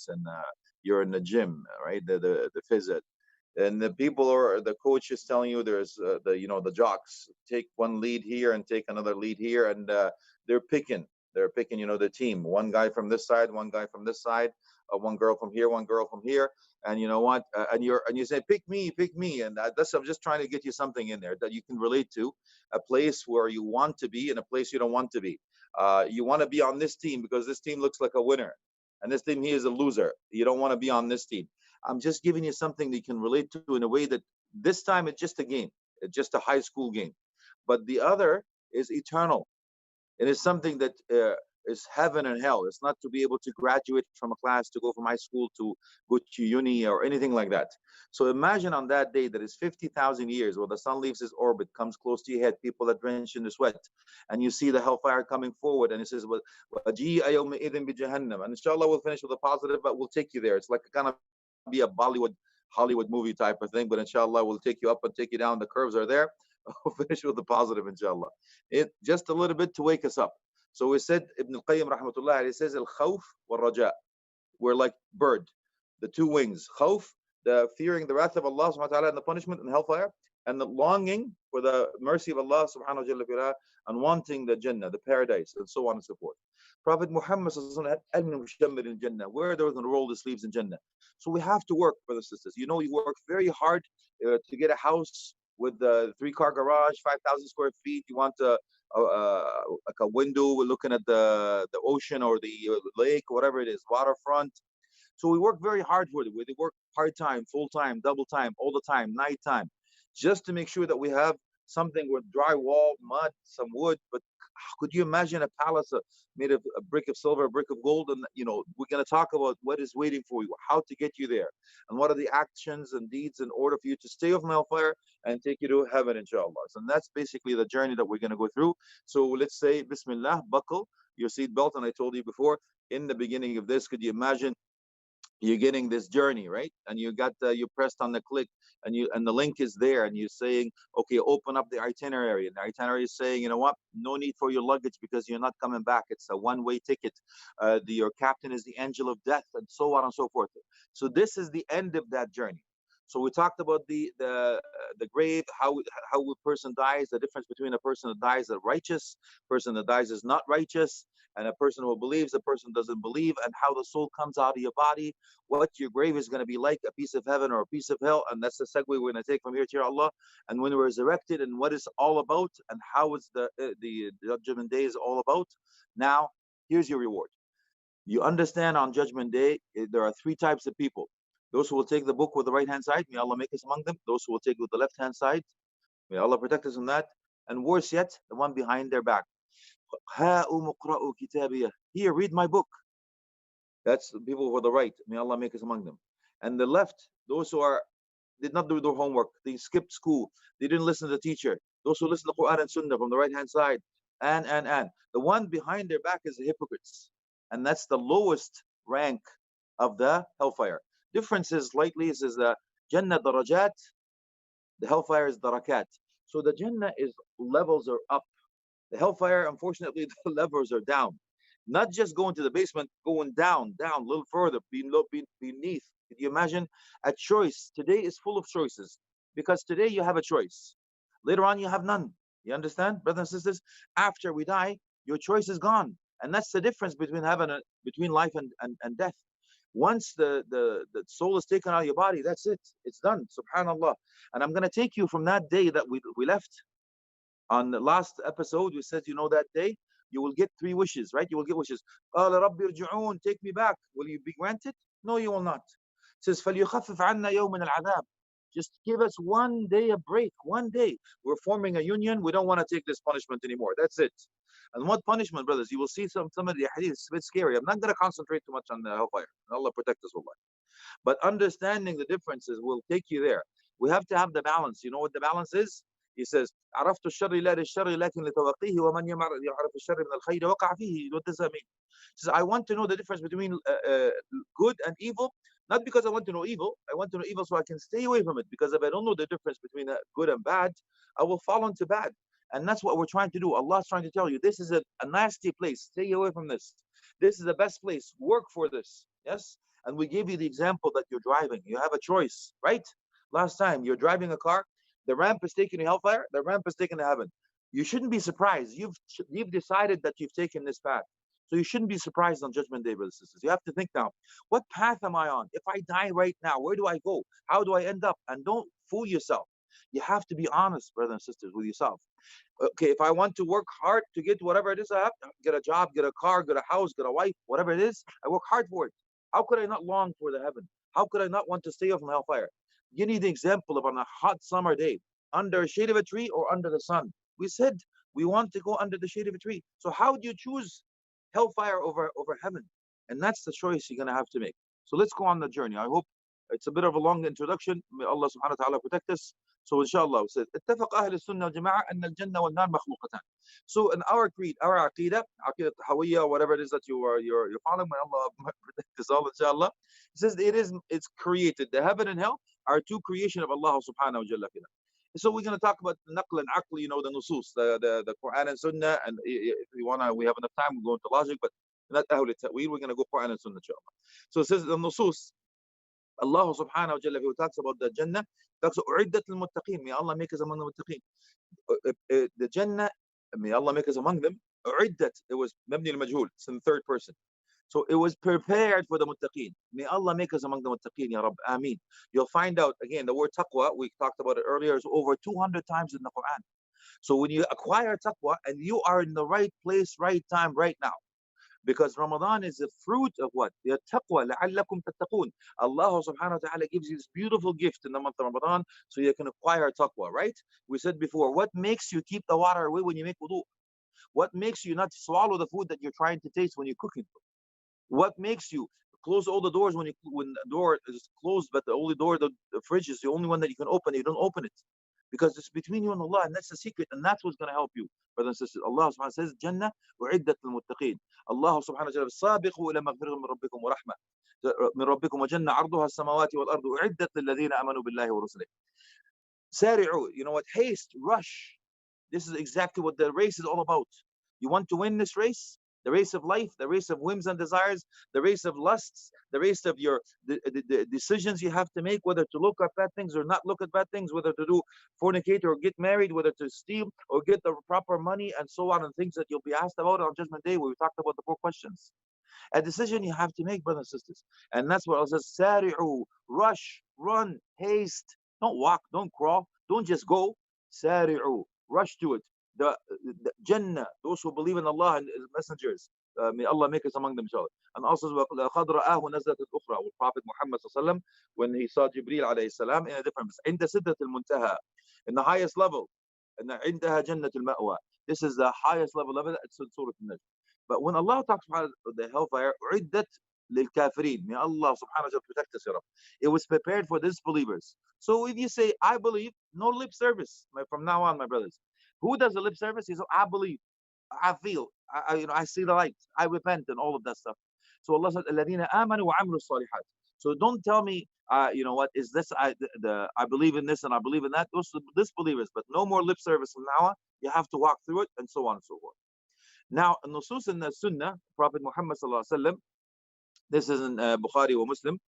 and you're in the gym, right? The phys ed. And the people or the coach is telling you there's the jocks take one lead here and take another lead here, and they're picking the team, one guy from this side, one guy from this side, one girl from here, one girl from here. And you know what, and you say pick me, and that's, I'm just trying to get you something in there that you can relate to, a place where you want to be and a place you don't want to be. You want to be on this team because this team looks like a winner, and this team here is a loser. You don't want to be on this team. I'm just giving you something that you can relate to in a way that this time it's just a game. It's just a high school game. But the other is eternal. It is something that is heaven and hell. It's not to be able to graduate from a class, to go from high school to go to uni or anything like that. So imagine on that day that is 50,000 years where the sun leaves its orbit, comes close to your head, people are drenched in the sweat, and you see the hellfire coming forward, and it says, وَجِيءَ يَوْمَئِذٍ بِجَهَنَّمَ. And inshallah we'll finish with a positive, but we'll take you there. It's like kind of be a Bollywood, Hollywood movie type of thing, but inshallah we'll take you up and take you down. The curves are there. We'll finish with the positive, inshallah. It just a little bit to wake us up. So we said, Ibn al-Qayyim rahmatullah, he says, al-khawf wal-raja. We're like bird, the two wings. Khawf, the fearing the wrath of Allah subhanahu wa ta'ala and the punishment and hellfire, and the longing for the mercy of Allah subhanahu wa ta'ala, and wanting the Jannah, the paradise, and so on and so forth. Prophet Muhammad had Jannah, where they were going to roll the sleeves in Jannah. So we have to work, brothers and sisters. You work very hard to get a house with the 3-car garage, 5,000 square feet. You want like a window looking at the ocean or the lake, whatever it is, waterfront. So we work very hard for it. We work part-time, full-time, double-time, all the time, night-time, just to make sure that we have something with drywall, mud, some wood. But could you imagine a palace made of a brick of silver, a brick of gold? And we're going to talk about what is waiting for you, how to get you there, and what are the actions and deeds in order for you to stay off hellfire and take you to heaven, inshallah. And that's basically the journey that we're going to go through. So let's say Bismillah, buckle your seatbelt. And I told you before in the beginning of this, could you imagine you're getting this journey, right? And you pressed on the click, and the link is there, and you're saying, okay, open up the itinerary, and the itinerary is saying, you know what, no need for your luggage because you're not coming back. It's a one-way ticket. Your captain is the angel of death, and so on and so forth. So this is the end of that journey. So we talked about the grave, how a person dies, the difference between a person that dies a righteous, person that dies is not righteous, and a person who believes, a person doesn't believe, and how the soul comes out of your body, what your grave is going to be like, a piece of heaven or a piece of hell. And that's the segue we're going to take from here to Allah. And when we're resurrected, and what it's all about, and how it's the Judgment Day is all about. Now, here's your reward. You understand, on Judgment Day, there are 3 types of people. Those who will take the book with the right-hand side, may Allah make us among them. Those who will take it with the left-hand side, may Allah protect us from that. And worse yet, the one behind their back. Here, read my book. That's the people with the right. May Allah make us among them. And the left, those who did not do their homework, they skipped school, they didn't listen to the teacher. Those who listen to Quran and Sunnah from the right-hand side, and the one behind their back is the hypocrites, and that's the lowest rank of the hellfire. Difference is slightly, is the Jannah darajat, the hellfire is darakat. So the Jannah is levels are up. The hellfire, unfortunately, the levels are down. Not just going to the basement, going down, a little further, beneath. Can you imagine? A choice. Today is full of choices, because today you have a choice. Later on, you have none. You understand, brothers and sisters? After we die, your choice is gone. And that's the difference between between life and death. Once the soul is taken out of your body, that's it. It's done. Subhanallah. And I'm going to take you from that day that we left. On the last episode, we said, that day, you will get 3 wishes, right? You will get wishes. قَالَ رَبِّ ارْجِعُونَ, take me back. Will you be granted? No, you will not. It says, فَلْيُخَفِّفْ عَنَّا يَوْمٍ الْعَذَابِ. Just give us 1 day a break, 1 day. We're forming a union. We don't want to take this punishment anymore. That's it. And what punishment, brothers? You will see some of the hadith. It's a bit scary. I'm not going to concentrate too much on the hellfire. Allah protect us, Allah. But understanding the differences will take you there. We have to have the balance. You know what the balance is? He says, عرفت الشر لا للشر لكن لتوقيه ومن يعرف الشر من الخير وقع فيه. What does that mean? He says, I want to know the difference between good and evil, not because I want to know evil. I want to know evil so I can stay away from it. Because if I don't know the difference between good and bad, I will fall into bad. And that's what we're trying to do. Allah is trying to tell you, this is a nasty place. Stay away from this. This is the best place. Work for this. Yes? And we gave you the example that you're driving. You have a choice, right? Last time you're driving a car, the ramp is taking you hellfire, the ramp is taking to heaven. You shouldn't be surprised. You've decided that you've taken this path. So you shouldn't be surprised on Judgment Day, brothers and sisters. You have to think now, what path am I on? If I die right now, where do I go? How do I end up? And don't fool yourself. You have to be honest, brothers and sisters, with yourself. Okay, if I want to work hard to get whatever it is I have, get a job, get a car, get a house, get a wife, whatever it is, I work hard for it. How could I not long for the heaven? How could I not want to stay away from hellfire? Give me the example of on a hot summer day, under a shade of a tree or under the sun. We said we want to go under the shade of a tree. So how do you choose hellfire over heaven? And that's the choice you're gonna have to make. So let's go on the journey. I hope it's a bit of a long introduction. May Allah subhanahu wa ta'ala protect us. So inshallah, we said, اتفق أهل السنة والجماعة أن الجنة والنار مخلوقتان. So in our creed, our aqidah, aqidah tahawiyya, whatever it is that you're following, may Allah protect us all, inshallah. It says it's created. The heaven and hell are two creation of Allah subhanahu wa ta'ala. So we're going to talk about naql and aql, the nusus, the Quran and Sunnah, and if we have enough time, we'll go into logic, but not ahl al-ta'wil, we're going to go Quran and Sunnah, inshallah. So it says the nusus, Allah subhanahu wa ta'ala, who talks about the Jannah, talks u'iddat al-muttaqeen, may Allah make us among the muttaqeen. The Jannah, may Allah make us among them, u'iddat, it was mabni al-majhul, it's in the third person. So it was prepared for the muttaqeen. May Allah make us among the muttaqeen, Ya Rabb, Ameen. You'll find out, again, the word taqwa, we talked about it earlier, is over 200 times in the Quran. So when you acquire taqwa, and you are in the right place, right time, right now, because Ramadan is the fruit of what? The taqwa, لَعَلَّكُمْ تَتَّقُونَ. Allah subhanahu wa ta'ala gives you this beautiful gift in the month of Ramadan, so you can acquire taqwa, right? We said before, what makes you keep the water away when you make wudu? What makes you not swallow the food that you're trying to taste when you're cooking? What makes you close all the doors when the door is closed, but the only door, the fridge is the only one that you can open, you don't open it? Because it's between you and Allah, and that's the secret, and that's what's going to help you, brothers and sisters. Allah subhanahu wa ta'ala says, Jannah u'iddat lil-muttaqeen. Allah subhanahu wa ta'ala says, Sabiqu ila maghfiratin min rabbikum wa rahmah. Min rabbikum wa jannah arduha as-samawati wal ardu u'iddat lil-ladhina amanu billahi wa rusulihi. Sari'u, you know what? Haste, rush. This is exactly what the race is all about. You want to win this race? The race of life, the race of whims and desires, the race of lusts, the race of the decisions you have to make, whether to look at bad things or not look at bad things, whether to do fornicate or get married, whether to steal or get the proper money, and so on, and things that you'll be asked about on Judgment Day, where we talked about the 4 questions. A decision you have to make, brothers and sisters. And that's what Allah says, Sari'u, rush, run, haste. Don't walk, don't crawl, don't just go. Sari'u, rush to it. The Jannah, those who believe in Allah and His messengers, may Allah make us among them, inshallah. And also, لَقَدْ رَآهُ نَزْلَةً أُخْرَى, with Prophet Muhammad sallallahu when he saw Jibreel alayhi salam in a different place, عند سدرة المنتهى, in the highest level, and عندها جنة المأوى. This is the highest level of it. It's in Surah An-Najm. But when Allah talks about the hellfire, عدت للكافرين, may Allah subhanahu wa ta'ala protect us, ya Rabb. It was prepared for disbelievers. So if you say, I believe, no lip service from now on, my brothers. Who does the lip service? He says, I believe, I feel, I see the light, I repent, and all of that stuff. So Allah said, الَّذِينَ آمَنُوا وَعَمِلُوا الصَّالِحَاتِ. So don't tell me, what is this? I believe in this and I believe in that. Those are disbelievers, but no more lip service from now on. You have to walk through it, and so on and so forth. Now, nusus in the Sunnah, Prophet Muhammad sallallahu alaihi wasallam, this is in Bukhari or Muslim.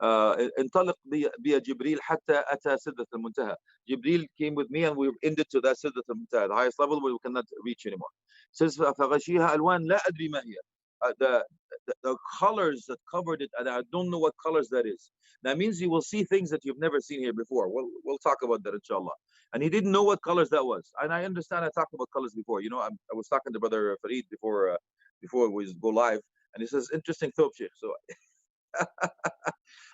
انطلق بي جبريل حتى أتى سدرة المنتهى. Jibreel came with me and we ended to that سدرة المنتهى, the highest level where we cannot reach anymore. It says فغشيها ألوان لا أدري ما هي. The colors that covered it, and I don't know what colors that is. That means you will see things that you've never seen here before. We'll talk about that, inshallah. And he didn't know what colors that was. And I understand I talked about colors before. I was talking to Brother Farid before we go live, and he says, interesting thought, Sheikh. So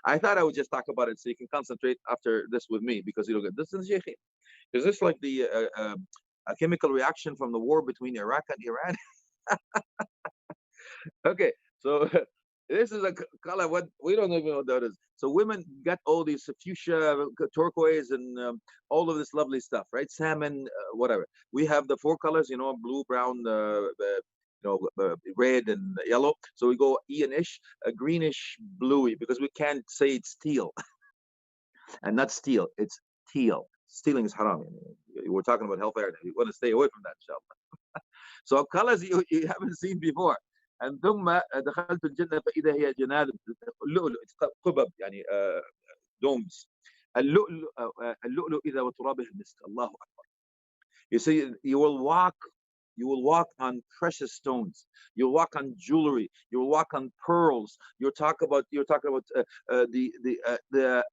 I thought I would just talk about it so you can concentrate after this with me, because this is Sheikh. Is this like the a chemical reaction from the war between Iraq and Iran? Okay, so this is a color. What we don't even know what that is. So women got all these fuchsia, turquoise, and all of this lovely stuff, right? Salmon, whatever. We have the 4 colors, blue, brown, red and yellow. So we go Ian-ish, a greenish, bluey, because we can't say it's teal, and not steel. It's teal. Stealing is haram. We're talking about hellfire. You want to stay away from that, inshallah. So colors you haven't seen before. and ثم دخلت الجنة فإذا هي جنان اللؤلؤ قبب يعني domes اللؤلؤ إذا وترابه المسك الله أكبر. You see, you will walk on precious stones. You'll walk on jewelry. You'll walk on pearls. You're talking about the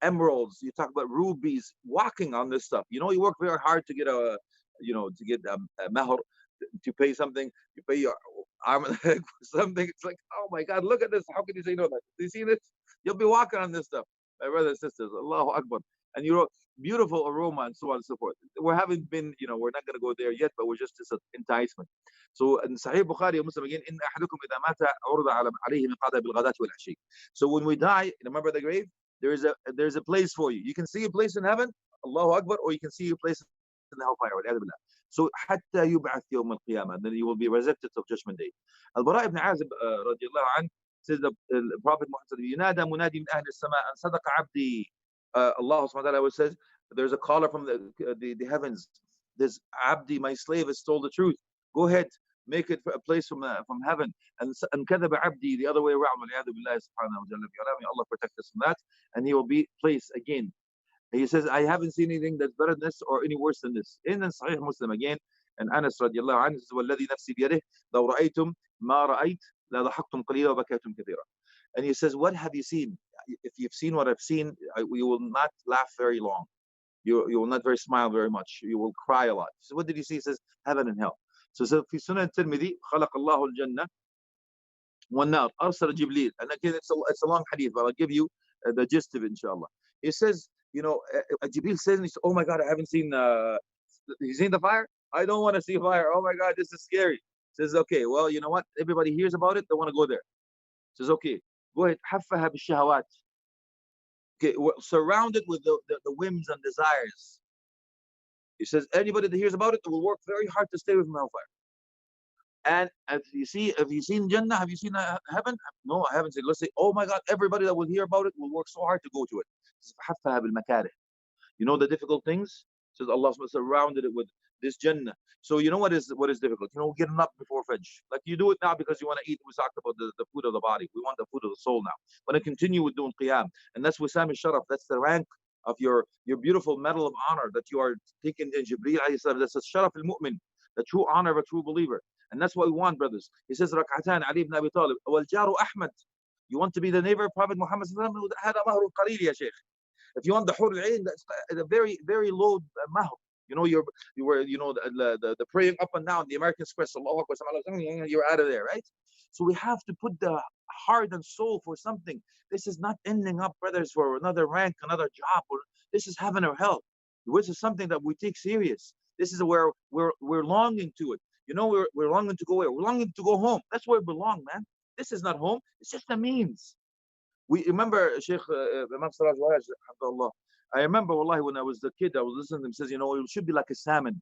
emeralds. You talk about rubies. Walking on this stuff. You know, you work very hard to get a mahar, to pay something. You pay your arm and leg for something. It's like, oh my God, look at this. How can you say no? That do you see this? You'll be walking on this stuff, my brothers and sisters. Allahu Akbar. And you beautiful aroma and so on and so forth. We haven't been, we're not going to go there yet, but we're just an enticement. So in Sahih Bukhari Muslim again, إن أحدكم إذا مات عرض عليه مقعد بالغداة والعشي. So when we die, remember the grave, there's a place for you. You can see a place in heaven, Allahu Akbar, or you can see a place in the hellfire. So حتى يبعث يوم القيامة, then you will be resurrected till Judgment Day. Al-Bara ibn Azib رضي الله عنه says the Prophet Muhammad ينادى منادي من أهل السماء أن صدق عبدي. Allah subhanahu wa ta'ala says, there's a caller from the heavens. This abdi, my slave, has told the truth. Go ahead, make it a place from heaven. And kadhaba abdi, the other way around. May Allah protect us from that. And he will be placed again. He says, I haven't seen anything that's better than this or any worse than this. In Sahih Muslim again, and Anas radiallahu anhu says, وَالَّذِي نَفْسِي بِيَدِهِ لَوْ رَأَيْتُمْ مَا رَأَيْتُ لَضَحَكْتُمْ قَلِيلًا وَبَكَيْتُمْ كَثِيرًا. And he says, what have you seen? If you've seen what I've seen, you will not laugh very long. You will not smile very much. You will cry a lot. So what did he see? He says, heaven and hell. So في سنن الترمذي خلق الله الجنة والنار أرسل جبريل. And again, it's a long hadith, but I'll give you the gist of it, inshallah. He says, Jibril says, oh my God, I haven't seen, you seen the fire? I don't want to see fire. Oh my God, this is scary. He says, okay, well, you know what? Everybody hears about it. They want to go there. He says, okay, go ahead. حفها بالشهوات. Okay, surrounded with the whims and desires. He says, anybody that hears about it will work very hard to stay away from hellfire. And have you seen Jannah? Have you seen heaven? No, I haven't seen. Let's say, oh my God, everybody that will hear about it will work so hard to go to it. حفها بالمكاره. You know the difficult things? Says Allah surrounded it with this Jannah. So you know what is difficult? Getting up before Fajr. Like you do it now because you want to eat. We talked about the food of the body. We want the food of the soul now. We want to continue with doing Qiyam. And that's Wisam al-Sharaf. That's the rank of your beautiful medal of honor that you are taking in Jibreel alayhi salam. That's a Sharaf al-Mu'min, the true honor of a true believer. And that's what we want, brothers. He says, Rak'atan Ali ibn Abi Talib. Wal-Jaru Ahmad. You want to be the neighbor of Prophet Muhammad sallallahu alayhi wa sallam? Hada mahrul qalil ya Sheikh. If you want the Hur al-Ain, that's a very, very low mahr. You were the praying up and down the American Express, Allahu Akbar, you're out of there, right? So we have to put the heart and soul for something. This is not ending up, brothers, for another rank, another job. This is heaven or hell. This is something that we take serious. This is where we're longing to it. We're longing to go where? We're longing to go home. That's where we belong, man. This is not home. It's just a means. We remember Sheikh Imam Siraj Wahaj, I remember, wallahi, when I was a kid, I was listening to him, says, it should be like a salmon.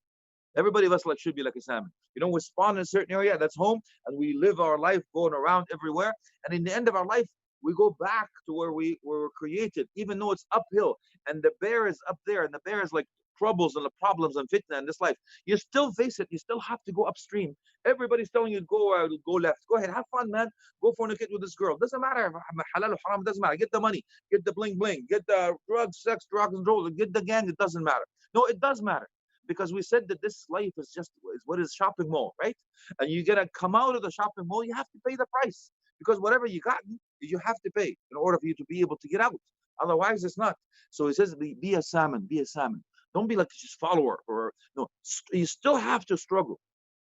Everybody of us should be like a salmon. We spawn in a certain area, that's home, and we live our life going around everywhere. And in the end of our life, we go back to where we were created, even though it's uphill. And the bear is up there, and the bear is like troubles and the problems and fitna in this life. You still face it. You still have to go upstream. Everybody's telling you go left. Go ahead, have fun, man. Go fornicate with this girl. Doesn't matter. Halal or haram, doesn't matter. Get the money, get the bling bling, get the drugs, sex, drugs and drugs, get the gang. It doesn't matter. No, it does matter, because we said that this life is what is shopping mall, right? And you gotta come out of the shopping mall. You have to pay the price, because whatever you got, you have to pay in order for you to be able to get out. Otherwise, it's not. So he says, be a salmon. Be a salmon. Don't be like just follower, or no. You still have to struggle.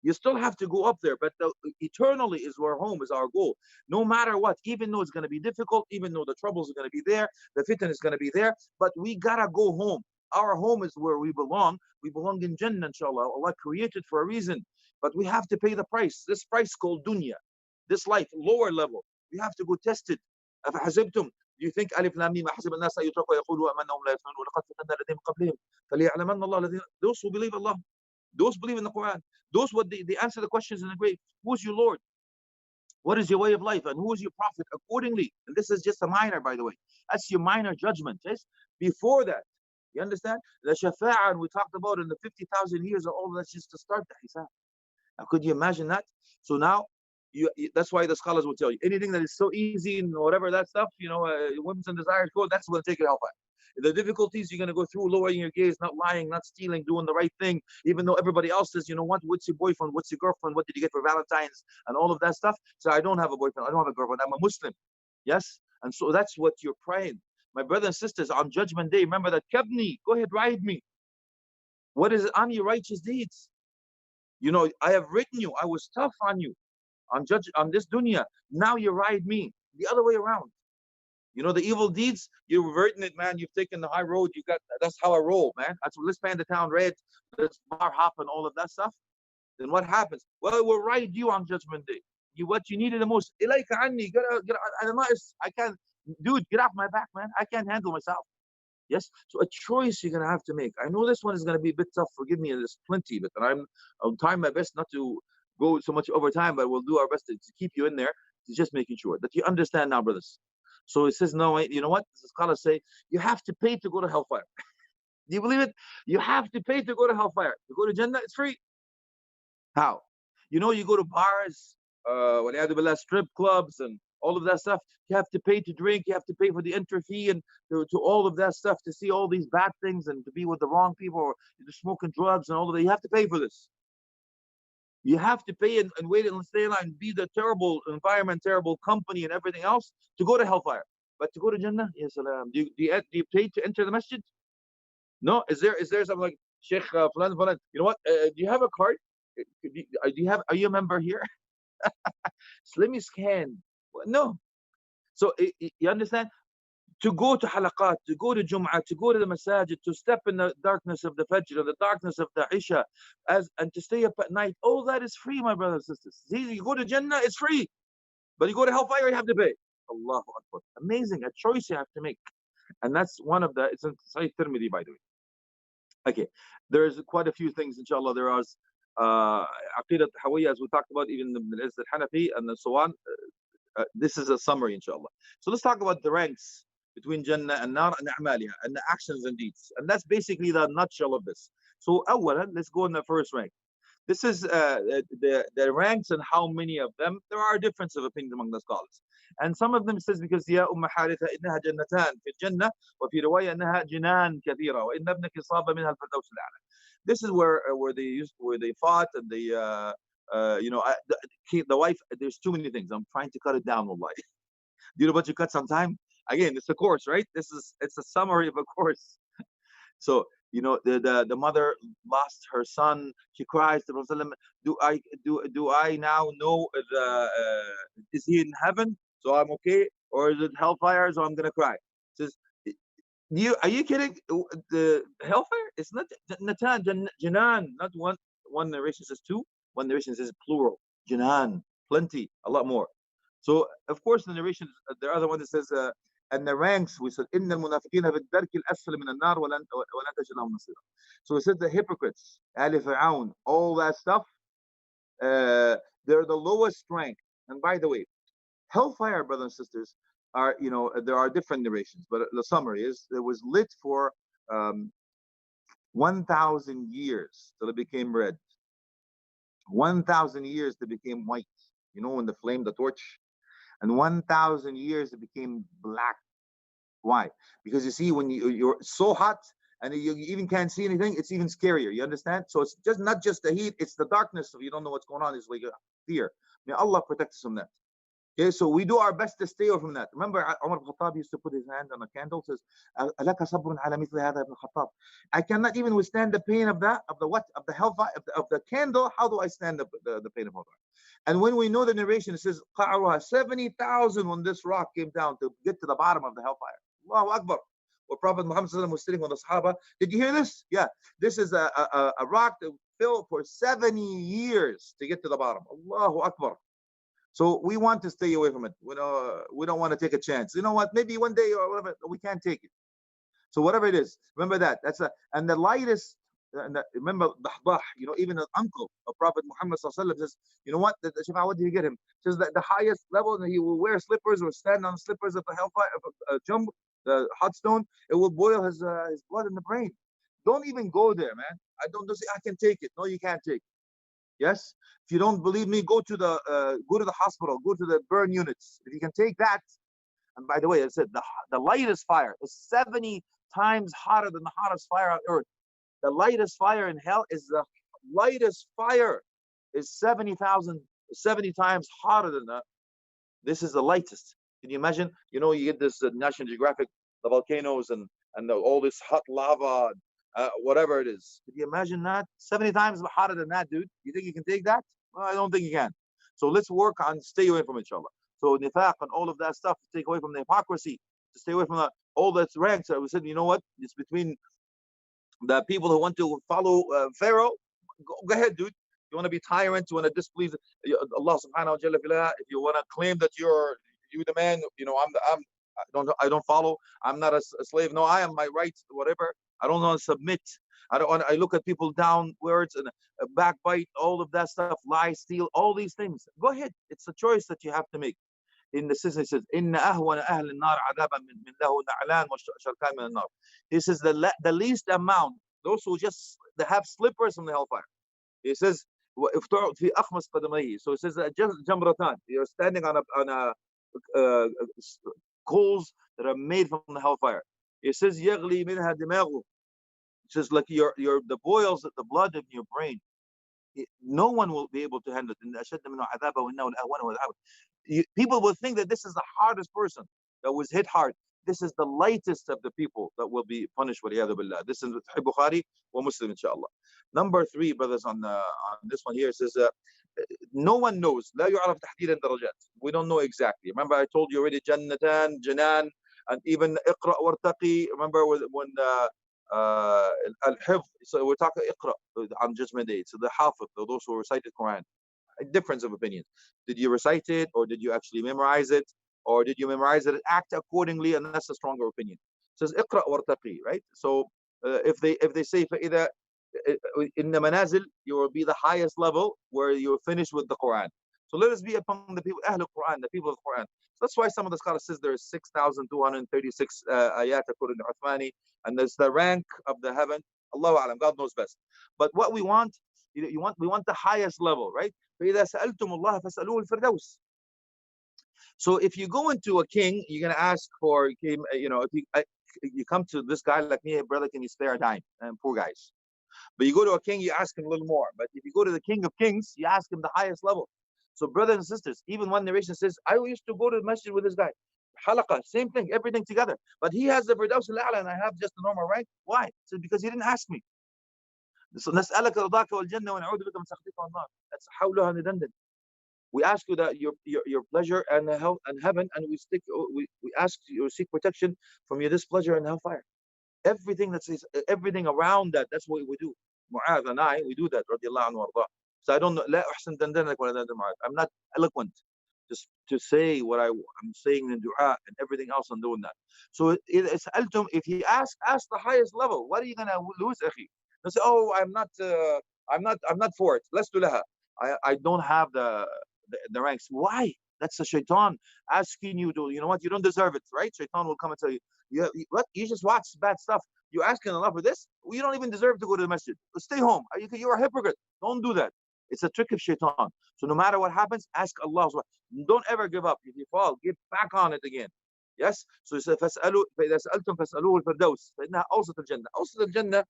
You still have to go up there, but eternally is where home is our goal. No matter what, even though it's going to be difficult, even though the troubles are going to be there, the fitna is going to be there, but we gotta go home. Our home is where we belong. We belong in Jannah, inshallah. Allah created for a reason, but we have to pay the price. This price called dunya, this life, lower level. We have to go test it. أفحسبتم. Do you think Alif Lam Mim أحسب الناس أن يتركوا يقولوا آمنا وهم لا يفتنون ولقد فتنا الذين من قبلهم فليعلمن الله الذين. Those who believe Allah, those who believe in the Quran, those what they answer the questions in the grave. Who's your Lord? What is your way of life? And who is your prophet? Accordingly. And this is just a minor, by the way. That's your minor judgment. Yes? Before that, you understand? The shafa'ah we talked about in the 50,000 years of all that's just to start the hisab. Now, could you imagine that? So now That's why the scholars will tell you anything that is so easy and whatever that stuff, whims and desires go, that's going to take it hellfire. The difficulties you're going to go through, lowering your gaze, not lying, not stealing, doing the right thing, even though everybody else says, what's your boyfriend, what's your girlfriend, what did you get for Valentine's, and all of that stuff. So I don't have a boyfriend, I don't have a girlfriend, I'm a Muslim. Yes, and so that's what you're praying. My brothers and sisters, on Judgment Day, remember that kabni, go ahead, ride me. What is it on your righteous deeds? I have written you, I was tough on you on this dunya. Now you ride me. The other way around. The evil deeds, you're reverting it, man. You've taken the high road. That's how I roll, man. That's what, let's paint the town red, let's bar hop and all of that stuff. Then what happens? Well, it will ride you on Judgment Day. What you needed the most. Ilayka anni, I can't, dude, get off my back, man. I can't handle myself. Yes, so a choice you're gonna have to make. I know this one is gonna be a bit tough. Forgive me, there's plenty, but I'll try my best not to go so much over time, but we'll do our best to keep you in there. To just making sure that you understand now, brothers. So it says, no, you know what? The scholars say you have to pay to go to hellfire. Do you believe it? You have to pay to go to hellfire. To go to Jannah, it's free. How? You go to bars, strip clubs, and all of that stuff. You have to pay to drink. You have to pay for the entry fee and to all of that stuff, to see all these bad things and to be with the wrong people, or to smoking drugs and all of that. You have to pay for this. You have to pay and wait and stay in line and be the terrible environment, terrible company, and everything else to go to hellfire. But to go to Jannah, yes, do you pay to enter the masjid? No. Is there something like Sheikh Fulan Fulan? You know what? Do you have a card? Are you a member here? So let me scan. No. So you understand? To go to halaqat, to go to Jum'ah, to go to the masajid, to step in the darkness of the Fajr, the darkness of the Isha, and to stay up at night, all that is free, my brothers and sisters. See, you go to Jannah, it's free. But you go to hellfire, you have to pay. Allahu Akbar. Amazing, a choice you have to make. And that's one of it's in Sahih Tirmidhi, by the way. Okay, there's quite a few things, inshallah. There are Aqidat Hawiyya, as we talked about, even the Hanafi and so on. This is a summary, inshallah. So let's talk about the ranks between Jannah and Nar and A'maliha, and the actions and deeds. And that's basically the nutshell of this. So, let's go in the first rank. This is the ranks and how many of them. There are differences of opinion among the scholars. And some of them says, because يا أم حارثة إنها جنتان في الجنة وفي رواية إنها جنان كثيرة وإن ابنك صاب منها الفردوس الأعلى. This is where they fought, and the wife. There's too many things. I'm trying to cut it down, wallahi. Do you know what you cut some time? Again, it's a course, right? It's a summary of a course. So the mother lost her son. She cries to Prophet, do I now know is he in heaven, so I'm okay, or is it hellfire, so I'm gonna cry? Says, are you kidding? The hellfire? It's not Janan, not one. One narration says two. One narration says plural. Janan, plenty, a lot more. So of course the narration, the other one that says, and the ranks, we said, إن المنافقين في الدرك الأسفل من النار ولن تجد لهم نصيرا. So we said the hypocrites, Ali Fir'aun, all that stuff, they're the lowest rank. And by the way, hellfire, brothers and sisters, are, there are different narrations, but the summary is it was lit for 1,000 years till it became red. 1,000 years it became white. When the flame, the torch, and 1,000 years it became black. Why? Because you see, when you're so hot and you even can't see anything, it's even scarier. You understand? So it's just not just the heat; it's the darkness. So you don't know what's going on. It's like fear. May Allah protect us from that. Okay, so we do our best to stay away from that. Remember, Umar ibn Khattab used to put his hand on a candle. Says, "Alaka sabrun ala mithli hadha ibn Khattab." I cannot even withstand the pain of that, of the hellfire, of the candle. How do I stand the pain of hellfire? And when we know the narration, it says, 70,000 when this rock came down to get to the bottom of the hellfire. Allahu Akbar. Where Prophet Muhammad was sitting with the Sahaba. Did you hear this? Yeah. This is a rock that filled for 70 years to get to the bottom. Allahu Akbar. So we want to stay away from it. We don't want to take a chance. You know what? Maybe one day or whatever, we can't take it. So whatever it is, remember that. And the lightest. Remember the even an uncle of Prophet Muhammad says, you know what? What did you get him? Says that the highest level, and he will wear slippers or stand on slippers of the hellfire, of the hot stone. It will boil his blood in the brain. Don't even go there, man. I don't say I can take it. No, you can't take it. Yes. If you don't believe me, go to the hospital, go to the burn units. If you can take that, and by the way, I said the lightest fire is 70 times hotter than the hottest fire on earth. The lightest fire in hell is the lightest fire is 70 times hotter than that. This is the lightest. Can you imagine? You know, you get this National Geographic, the volcanoes and all this hot lava, whatever it is. Can you imagine that? 70 times hotter than that, dude. You think you can take that? Well, I don't think you can. So let's work on stay away from each other. So nifaq and all of that stuff, to take away from the hypocrisy, to stay away from all that's ranks. I was saying, you know what? It's between the people who want to follow Pharaoh. Go ahead, dude. You want to be tyrant, you want to displease Allah subhanahu wa ta'ala, if you want to claim that you the man, you know, I don't follow, I'm not a slave. No, I am my rights, whatever. I don't want to submit. I look at people downwards and backbite, all of that stuff, lie, steal, all these things. Go ahead. It's a choice that you have to make. In the system, it says, "Inna ahwana ahli an-nar adaban min lahu na'lan wa sharkan min an-nar." He says the least amount, those who just they have slippers from the hellfire. He says, "Iftarut fi akhmas qadamayhi." So it says that just jamratan. You're standing on uh, coals that are made from the hellfire. It says, "Yaghli minha dimaghu." It says like the boils, the blood in your brain. No one will be able to handle it. People will think that this is the hardest person that was hit hard. This is the lightest of the people that will be punished. This is Bukhari wa Muslim, inshallah. Number 3, brothers, on this one here, it says, no one knows. لا يعرف تحديد الدرجات. We don't know exactly. Remember, I told you already, Jannatan, Janan, and even Iqra wartaqi. Remember when al-hifz. So we're talking Iqra on Judgment Day. So the hafiz, those who recite the Quran. A difference of opinion. Did you recite it, or did you actually memorize it, or did you memorize it and act accordingly? And that's a stronger opinion. It says Iqra wartaqi, right? So if they say فإذا in the manazil, you will be the highest level where you're finished with the Quran. So let us be upon the people, Ahl al-Quran, the people of the Quran. So that's why some of the scholars says there is 6,236 ayat according to Uthmani, and there's the rank of the heaven. Allahu Alam, God knows best. But what we want, we want the highest level, right? فإذا سألتم الله فاسألوه الفردوس. So if you go into a king, you're gonna ask for, you know, if you come to this guy like me, hey, brother, can you spare a dime? And poor guys. But you go to a king, you ask him a little more. But if you go to the King of Kings, you ask him the highest level. So brothers and sisters, even one narration says, I used to go to the masjid with this guy. Halaqah, same thing, everything together. But he has the Firdaus al-A'la and I have just the normal rank. Why? So because he didn't ask me. So نسألك رضاك والجنة ونعوذ بك من سخطك والنار. That's حولها ندندن. We ask you that your pleasure and hell and heaven, and we ask you, seek protection from your displeasure and hellfire. Everything everything around that, that's what we do. Mu'adh and I, we do that, radiallahu anhu warda. So I don't know, لا أحسن دندنك ولا دندن معاذ. I'm not eloquent just to say what I'm saying in dua and everything else. I'm doing that. So it's altum. If he ask the highest level, what are you gonna lose, akhi? They say, oh, I'm not for it. Let's do laha. I don't have the ranks. Why? That's a shaitan asking you to, you know what, you don't deserve it, right? Shaitan will come and tell you, what? You just watch bad stuff. You're asking Allah for this? Well, you don't even deserve to go to the masjid. Stay home. You're a hypocrite. Don't do that. It's a trick of shaitan. So no matter what happens, ask Allah. Don't ever give up. If you fall, get back on it again. Yes? So he said, فَاسْأَلُوا فَإِذَا سَأَلْتُمْ فَاسْأَلُوهُ الْفِرْدَوْسِ فَإِنَّهَا أَوْسَطُ الْجَنَّةِ. أَوْسَطُ الْجَنَّةِ.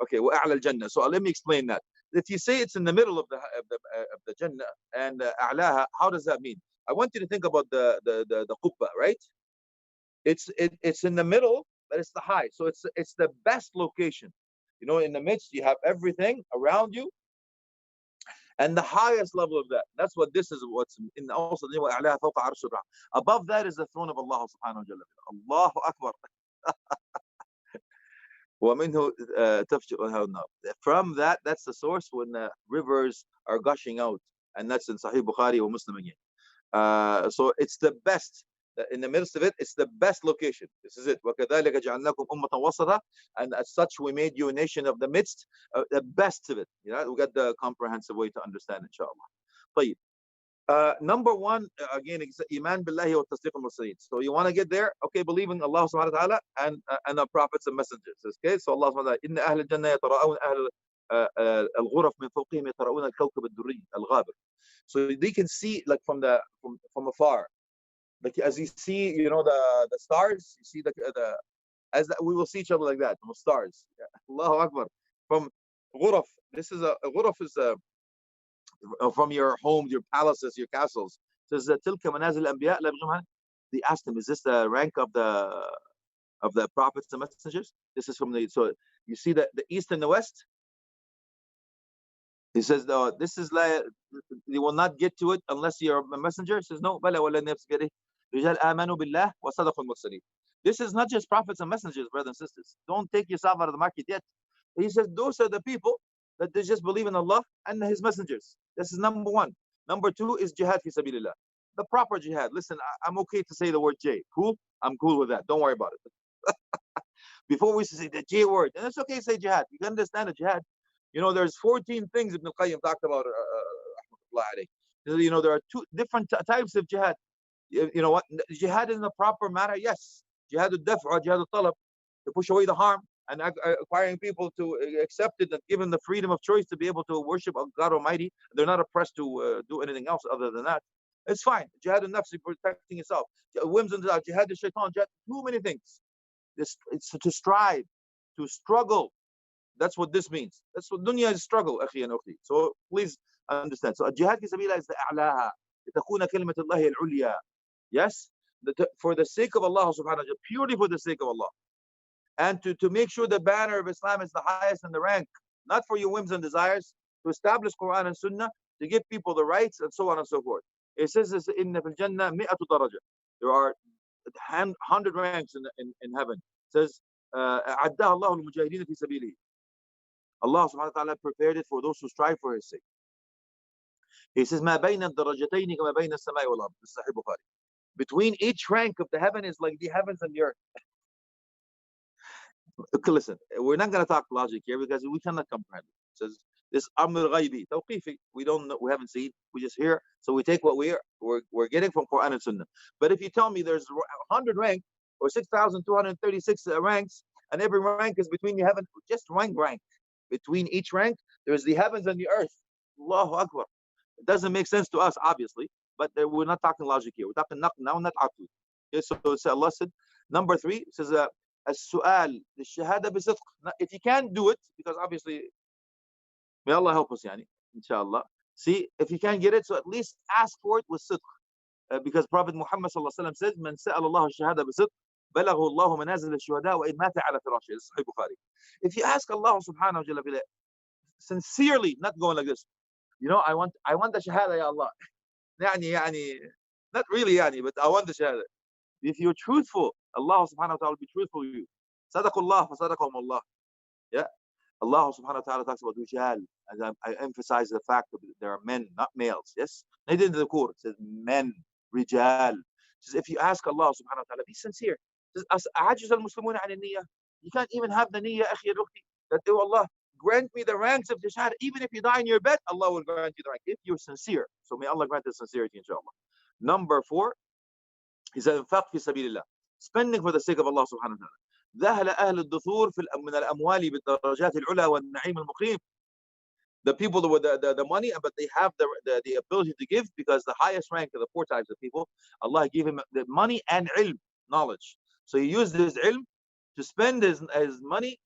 Okay, وَأَعْلَى الْجَنَّةِ. So let me explain that. If you say it's in the middle of the Jannah and أعلاها, how does that mean? I want you to think about the qubba, right? It's in the middle, but it's the high. So it's the best location. You know, in the midst you have everything around you, and the highest level of that. That's what this is. What's in also above that is the throne of Allah subhanahu wa ta'ala. Allahu Akbar. From that, that's the source when the rivers are gushing out, and that's in Sahih Bukhari or Muslim again. So it's the best. In the midst of it, it's the best location. This is it. وَكَذَلِكَ جَعَلْنَاكُمْ أُمَّةً وَسَطًا. And as such, we made you a nation of the midst, the best of it. You know, we got the comprehensive way to understand, inshallah. طيب. Number 1, again, iman billahi wa tasdiq al-mursaleen. So you want to get there? Okay, believe in Allah subhanahu wa ta'ala and the prophets and messengers. Okay, so Allah subhanahu wa ta'ala, inna ahl al-jannah yatara'awun ahl الغرف من فوقهم يتراءون الكوكب الدري الغابر. So they can see like from afar. Like as you see, you know, the stars, you see the as we will see each other like that, from stars. Yeah. Allahu Akbar. From ghuraf. This is a ghuraf is from your homes, your palaces, your castles. It says تلك منازل الأنبياء لا يبغونها. They asked him, is this the rank of the prophets and messengers? This is from the, so you see the east and the west. He says, no, this is like, you will not get to it unless you're a messenger. He says, no, بلى ولا نفس بيده رجال آمنوا بالله وصدقوا المرسلين. This is not just prophets and messengers, brothers and sisters. Don't take yourself out of the market yet. He says, those are the people that they just believe in Allah and His messengers. This is number one. Number two is jihad fi sabilillah. The proper jihad. Listen, I'm okay to say the word J. Cool? I'm cool with that. Don't worry about it. Before we say the J word, and it's okay to say jihad. You can understand the jihad. You know, there's 14 things Ibn al-Qayyim talked about. You know, there are two different types of jihad. You know what? Jihad in the proper manner, yes. Jihad al-daf'a, jihad al-talab, to push away the harm and acquiring people to accept it and give them the freedom of choice to be able to worship God Almighty. They're not oppressed to do anything else other than that. It's fine. Jihad al-nafs, protecting yourself. Whims and jihad al-shaitan, jihad, too many things. It's to strive, to struggle. That's what this means. That's what dunya is struggle, akhi and ukhti. So please understand. So jihad fi sabilillah is the a'laha. لتكون كلمة الله العليا. Yes, for the sake of Allah subhanahu wa ta'ala, purely for the sake of Allah. And to make sure the banner of Islam is the highest in the rank, not for your whims and desires, to establish Quran and Sunnah, to give people the rights and so on and so forth. It says in the Jannah, mi'atu daraja. There are 100 ranks in heaven. It says, أعدها الله للمجاهدين في سبيله. Allah subhanahu wa ta'ala prepared it for those who strive for His sake. He says, ما بين الدرجتين كما بين السماء والأرض. This is Sahih Bukhari. Between each rank of the heaven is like the heavens and the earth. Okay, listen, we're not going to talk logic here because we cannot comprehend it. It says this amr ghaibi, tawqifi. We don't know, we haven't seen, we just hear, so we take what we're getting from Quran and Sunnah. But if you tell me there's 100 rank or 6,236 ranks, and every rank is between the heaven, just one rank. Between each rank, there's the heavens and the earth. Allahu Akbar. It doesn't make sense to us, obviously, but we're not talking logic here. We're talking now, not aql. Okay, so Allah said, number 3, it says, السؤال للشهادة بصدق. If you can't do it, because obviously, may Allah help us, yani, inshallah. See, if you can't get it, so at least ask for it with sidq. Because Prophet Muhammad sallallahu alaihi wasallam says, من سأل الله الشهادة بصدق بلغه الله منازل الشهداء وإن مات على فراشه. This is Sahih Bukhari. If you ask Allah subhanahu wa ta'ala sincerely, not going like this, you know, I want the shahada, ya Allah. يعني, not really, yani, but I want the shahada. If you're truthful, Allah subhanahu wa ta'ala will be truthful to you. Sadaqullah fa sadaqahum Allah. Yeah. Allah subhanahu wa ta'ala talks about rijal. As I emphasize the fact that there are men, not males. Yes. They did the Quran. It says men, rijal. It says if you ask Allah subhanahu wa ta'ala, be sincere. It says أعجز المسلمون عن النية. You can't even have the niyyah, akhi and ukhti, that, oh Allah, grant me the ranks of the shahada. Even if you die in your bed, Allah will grant you the rank if you're sincere. So may Allah grant the sincerity, inshallah. Number 4, he said, infaq fi sabilillah. Spending for the sake of Allah subhanahu wa ta'ala. ذهل أهل الدثور من الأموال بالدرجات العلى والنعيم المقيم. The people with the money, but they have the ability to give, because the highest rank of the 4 types of people, Allah gave him the money and ilm, knowledge. So he used his ilm to spend his money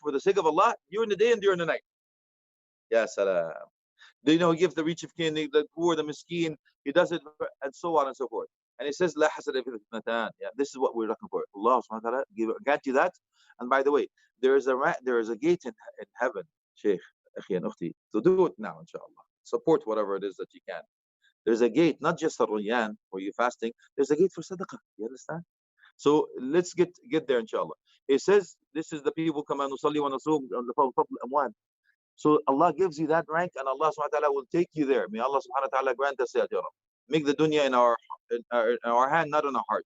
for the sake of Allah during the day and during the night. Ya salam. He gives the rich of kin, the poor, the miskeen. He does it, and so on and so forth. And he says, La hasada fi ithnatan. Yeah, this is what we're looking for. Allah subhanahu wa ta'ala grant you that. And by the way, there is a gate in heaven, Sheikh, akhi and ukhti, to do it now, inshallah. Support whatever it is that you can. There's a gate, not just a rayyan where you're fasting. There's a gate for sadaqah. You understand? So let's get there, inshallah. It says, this is the people come and nusalli wa nasum on the fadl amwan. So Allah gives you that rank, and Allah subhanahu wa ta'ala will take you there. May Allah subhanahu wa ta'ala grant us that, ya Rabbi. Make the dunya in our hand, not in our heart.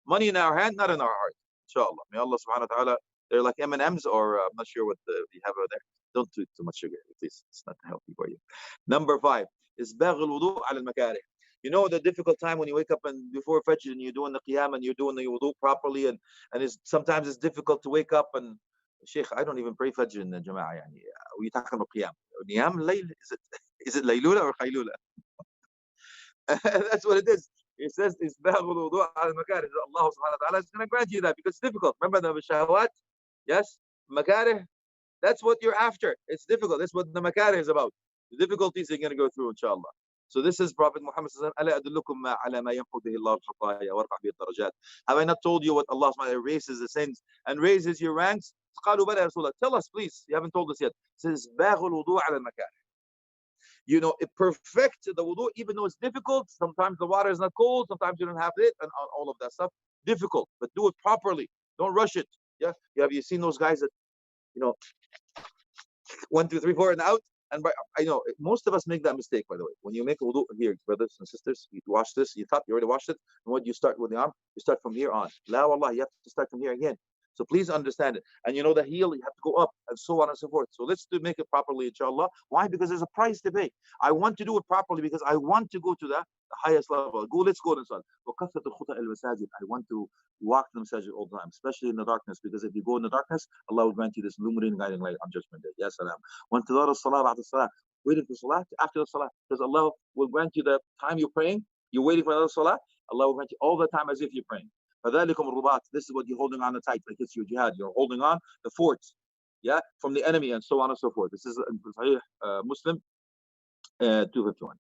Money in our hand, not in our heart. Inshallah. May Allah subhanahu wa ta'ala, they're like M&Ms, or I'm not sure what you have over there. Don't eat too much sugar, please. It's not healthy for you. Number 5 is bagh al-wudu' ala al-makarih. You know the difficult time when you wake up and before Fajr and you're doing the qiyam and you're doing the wudu properly, and sometimes it's difficult to wake up, and Sheikh, I don't even pray Fajr in the Jama'ah. يعني. We talking about Qiyam. Qiyam Layl, is it Laylula or Khaylula? That's what it is. It says, Isbagul wudu' al makarih. Allah subhanahu wa ta'ala is going to grant you that because it's difficult. Remember the shahawat? Yes? Makarih, that's what you're after. It's difficult. That's what the makarih is about. The difficulties you're going to go through, inshallah. So this is Prophet Muhammad sallallahu alaihi wasallam. Have I not told you what Allah subhanahu wa ta'ala erases the sins and raises your ranks? Tell us, please. You haven't told us yet. It says, you know, it perfects the wudu, even though it's difficult. Sometimes the water is not cold, sometimes you don't have it, and all of that stuff. Difficult, but do it properly. Don't rush it. Yeah, have you seen those guys that, you know, 1, 2, 3, 4 and out? And I know most of us make that mistake, by the way. When you make a wudu here, brothers and sisters, you wash this, you thought you already washed it, and what you start with the arm, you start from here on. La wallah, you have to start from here again. So please understand it. And you know the heel, you have to go up, and so on and so forth. So let's make it properly, inshallah. Why? Because there's a price to pay. I want to do it properly because I want to go to the highest level. Let's go inside. I want to walk to the masajid all the time, especially in the darkness, because if you go in the darkness, Allah will grant you this illuminating guiding light on Judgment Day. Yes, salam. وانتظار الصلاة بعد الصلاة, waiting for salah after the salah, because Allah will grant you the time you're praying, you're waiting for another salah, Allah will grant you all the time as if you're praying. This is what you're holding on tight, like it's your jihad. You're holding on the forts, yeah, from the enemy, and so on and so forth. This is Sahih Muslim 251.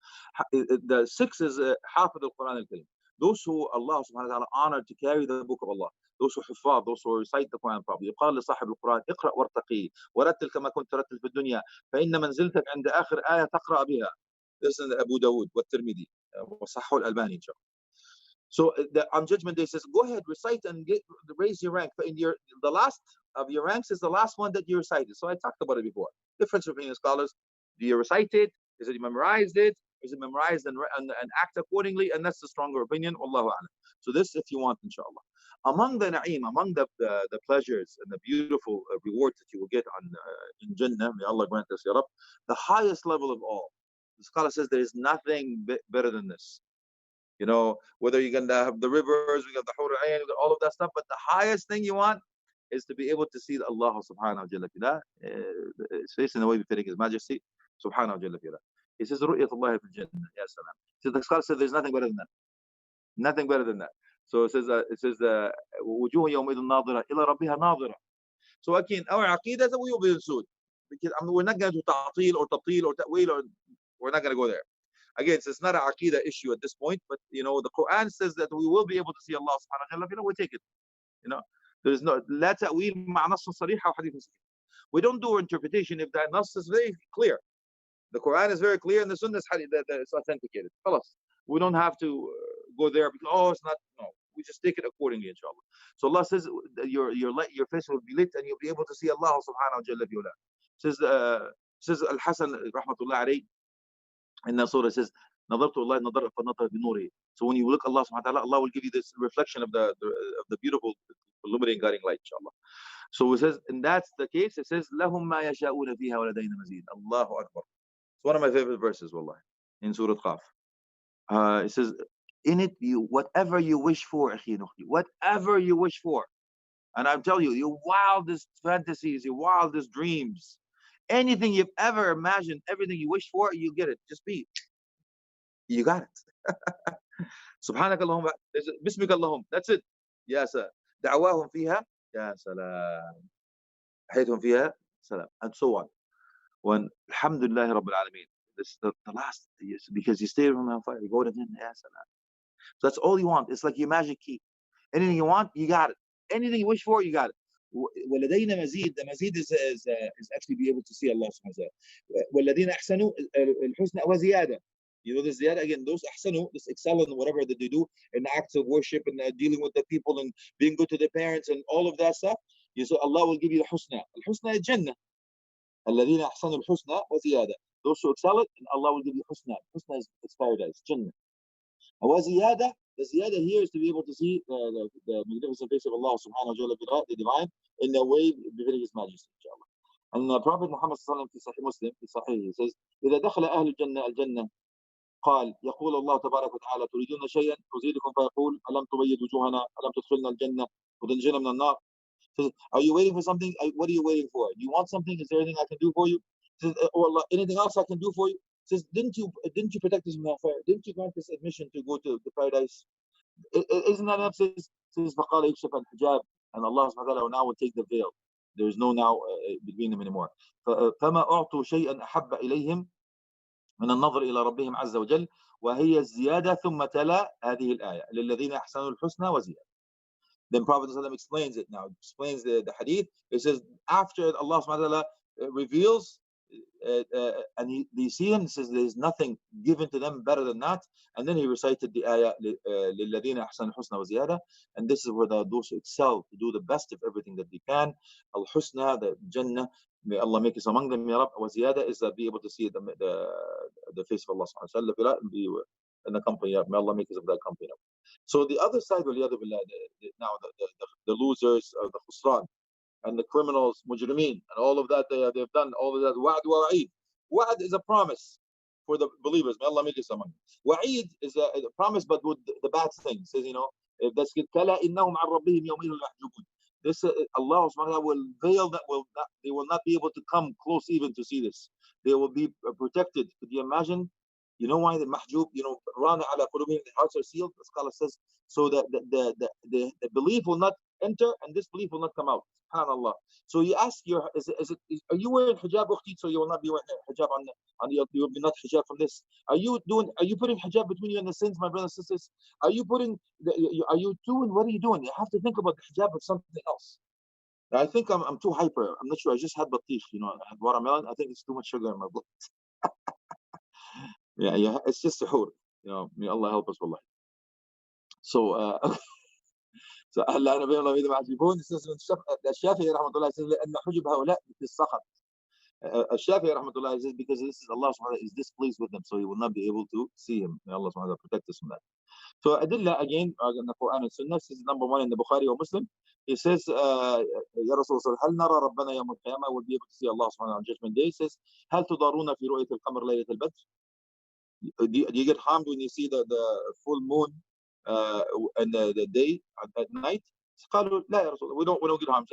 The 6 is Hafid al-Quran al-Karim. Those who Allah subhanahu wa ta'ala honored to carry the book of Allah. Those who حفاظ, those who recite the Quran properly. يقال لصاحب القرآن اقرأ وارتقي ورتل كما كنت ترتل في الدنيا فإن منزلتك عند آخر آية تقرأ بها. This is Abu Dawud والترمذي وصححه الألباني إن شاء الله. So on Judgment Day says, go ahead, recite and raise your rank. But the last of your ranks is the last one that you recited. So I talked about it before. Difference between the scholars. Do you recite it? Is it you memorized it? Is it memorized and act accordingly? And that's the stronger opinion. Wallahu a'lam. So this, if you want, inshallah. Among the na'im, among the pleasures and the beautiful rewards that you will get on in Jannah, may Allah grant us, ya Rab, the highest level of all. The scholar says there is nothing better than this. You know, whether you're going to have the rivers, we got the Hur Ayn, all of that stuff, but the highest thing you want is to be able to see Allah subhanahu wa ta'ala, his face in the way befitting His Majesty, subhanahu wa ta'ala. He says, Ru'yat Allah fil Jannah, ya salam. So the scholar said there's nothing better than that. Nothing better than that. So it says, وجوه يومئذ ناظرة إلى ربها ناظرة. So again, our aqidah is that we will be sued. Because we're not going to do ta'til or tabtil or ta'wil, or we're not going to go there. Again, it's not an aqidah issue at this point, but you know, the Quran says that we will be able to see Allah subhanahu wa ta'ala. You know, we take it. You know, there's no لا تأويل مع نص صريح أو حديث صحيح. We don't do interpretation if that nas is very clear. The Quran is very clear and the Sunnah is that it's authenticated. Tell us. We don't have to go there because it's not. No, we just take it accordingly, inshallah. So Allah says your face will be lit and you'll be able to see Allah subhanahu wa ta'ala. Says Al-Hasan rahmatullah alayhi. And the surah says, نظرت الله نظر فنظر بنوره. So when you look at Allah subhanahu wa ta'ala, Allah will give you this reflection of the beautiful illuminating guiding light, inshallah. So it says, and that's the case, it says, لهم ما يشاءون فيها ولدينا مزيد. Allahu Akbar. It's one of my favorite verses, wallahi, in Surah Qaf. It says, in it, whatever you wish for, akhi nukhti, whatever you wish for. And I'm telling you, your wildest fantasies, your wildest dreams, anything you've ever imagined, everything you wish for, you get it. Just be. You got it. Subhanak Allahumma, Bismika Allahum. That's it. Yes, sir. Da'wahum fiha, ya salam. Haythum fiha, salam. And so on. When, alhamdulillah Rabbil Alameen. This is the last, because you stay on fire, you go to Jannah, ya salam. So that's all you want. It's like your magic key. Anything you want, you got it. Anything you wish for, you got it. وَلَدَيْنَا مَزِيد. The mazid is actually be able to see Allah subhanahu wa ta'ala. وَالَّذِينَ أَحْسَنُوا الْحُسْنَى وَزِيَادَةً. You know this ziyada, again, those ahsanu, this excel in whatever that they do, in acts of worship and dealing with the people and being good to their parents and all of that stuff. So Allah will give you the husna. Al-husna is Jannah. الَّذِينَ أَحْسَنُوا الْحُسْنَى وَزِيَادَةً. Those who excel it, and Allah will give you husna. Husna is paradise, Jannah. وَزِيَادَةً. The ziyada here is to be able to see the magnificent face of Allah subhanahu wa ta'ala, the divine, in the way befitting His Majesty, inshallah. And the Prophet Muhammad sallallahu alaihi wasallam, في صحيح مسلم, في صحيح, he says, إذا دخل أهل الجنة الجنة قال يقول الله تبارك وتعالى تريدون شيئا أزيدكم فيقول ألم تبيض وجوهنا ألم تدخلنا الجنة وتنجينا من النار Says, are you waiting for something? What are you waiting for? Do you want something? Is there anything I can do for you? Says, or anything else I can do for you? Says, didn't you protect us from hellfire? Didn't you grant us admission to go to the paradise? Isn't that enough? Says فَقَالَ يكشف الحجاب, and Allah subhanahu wa ta'ala now will take the veil. There's no now between them anymore. فَمَا أُعْطُوا شَيْئًا أَحَبَّ إِلَيْهِمْ من النظر إلى ربهم عز وجل وهي الزيادة ثم تلا هذه الآية للذين أحسنوا الحسنى وزيادة. Then Prophet ﷺ explains it now, explains the hadith. It says, after Allah subhanahu wa ta'ala reveals and they see him, says there is nothing given to them better than that. And then he recited the ayah لِلَّذِينَ أَحْسَنُوا الْحُسْنَى وَزِيَادَةً, and this is where those who excel to do the best of everything that they can. Al-Husna, the Jannah, may Allah make us among them, Ya Rab. وَزِيَادَة is that be able to see the face of Allah subhanahu wa ta'ala, be in the company of, may Allah make us of that company. So the other side, now the losers, the khusran, and the criminals, mujrimeen, and all of that they've done, all of that. Wa'ad wa wa'id. Wa'ad is a promise for the believers. May Allah make us among them. Wa'id is a promise, but with the bad things. Says, that's kala innahum an rabbihim yawmin mahjubun. This Allah subhanahu wa ta'ala will veil that, they will not be able to come close even to see this. They will be protected. Could you imagine? You know why the mahjub, rana ala qulubihim, the hearts are sealed? The scholar says, so that the belief will not enter and this belief will not come out. SubhanAllah. So you ask are you wearing hijab, ukhti, so you will not be wearing hijab on the you will be not hijab from this? Are you putting hijab between you and the sins, my brothers and sisters? Are you doing, what are you doing? You have to think about the hijab of something else. Now, I think I'm too hyper. I'm not sure. I just had batik, I had watermelon. I think it's too much sugar in my blood. Yeah, it's just suhoor. May Allah help us, wallahi. So, so Allah Nabi Allah معجبون. الشافعي رحمة الله says لأن حجب هؤلاء بالسخط. الشافعي رحمة الله says because this is Allah subhanahu wa ta'ala is displeased with them, so he will not be able to see him. May Allah subhanahu wa ta'ala protect us from that. So Adillah again in the Quran and Sunnah. This is number 1 in the Bukhari or Muslim. He says, Ya Rasulullah, هل نرى ربنا يوم القيامة? Will be able to see Allah subhanahu wa ta'ala on Judgment Day. He says, هل تضارون في رؤية القمر ليلة البدر? Do you get harmed when you see the full moon and the day at night? قالوا لا يا رسول الله, we don't get harmed.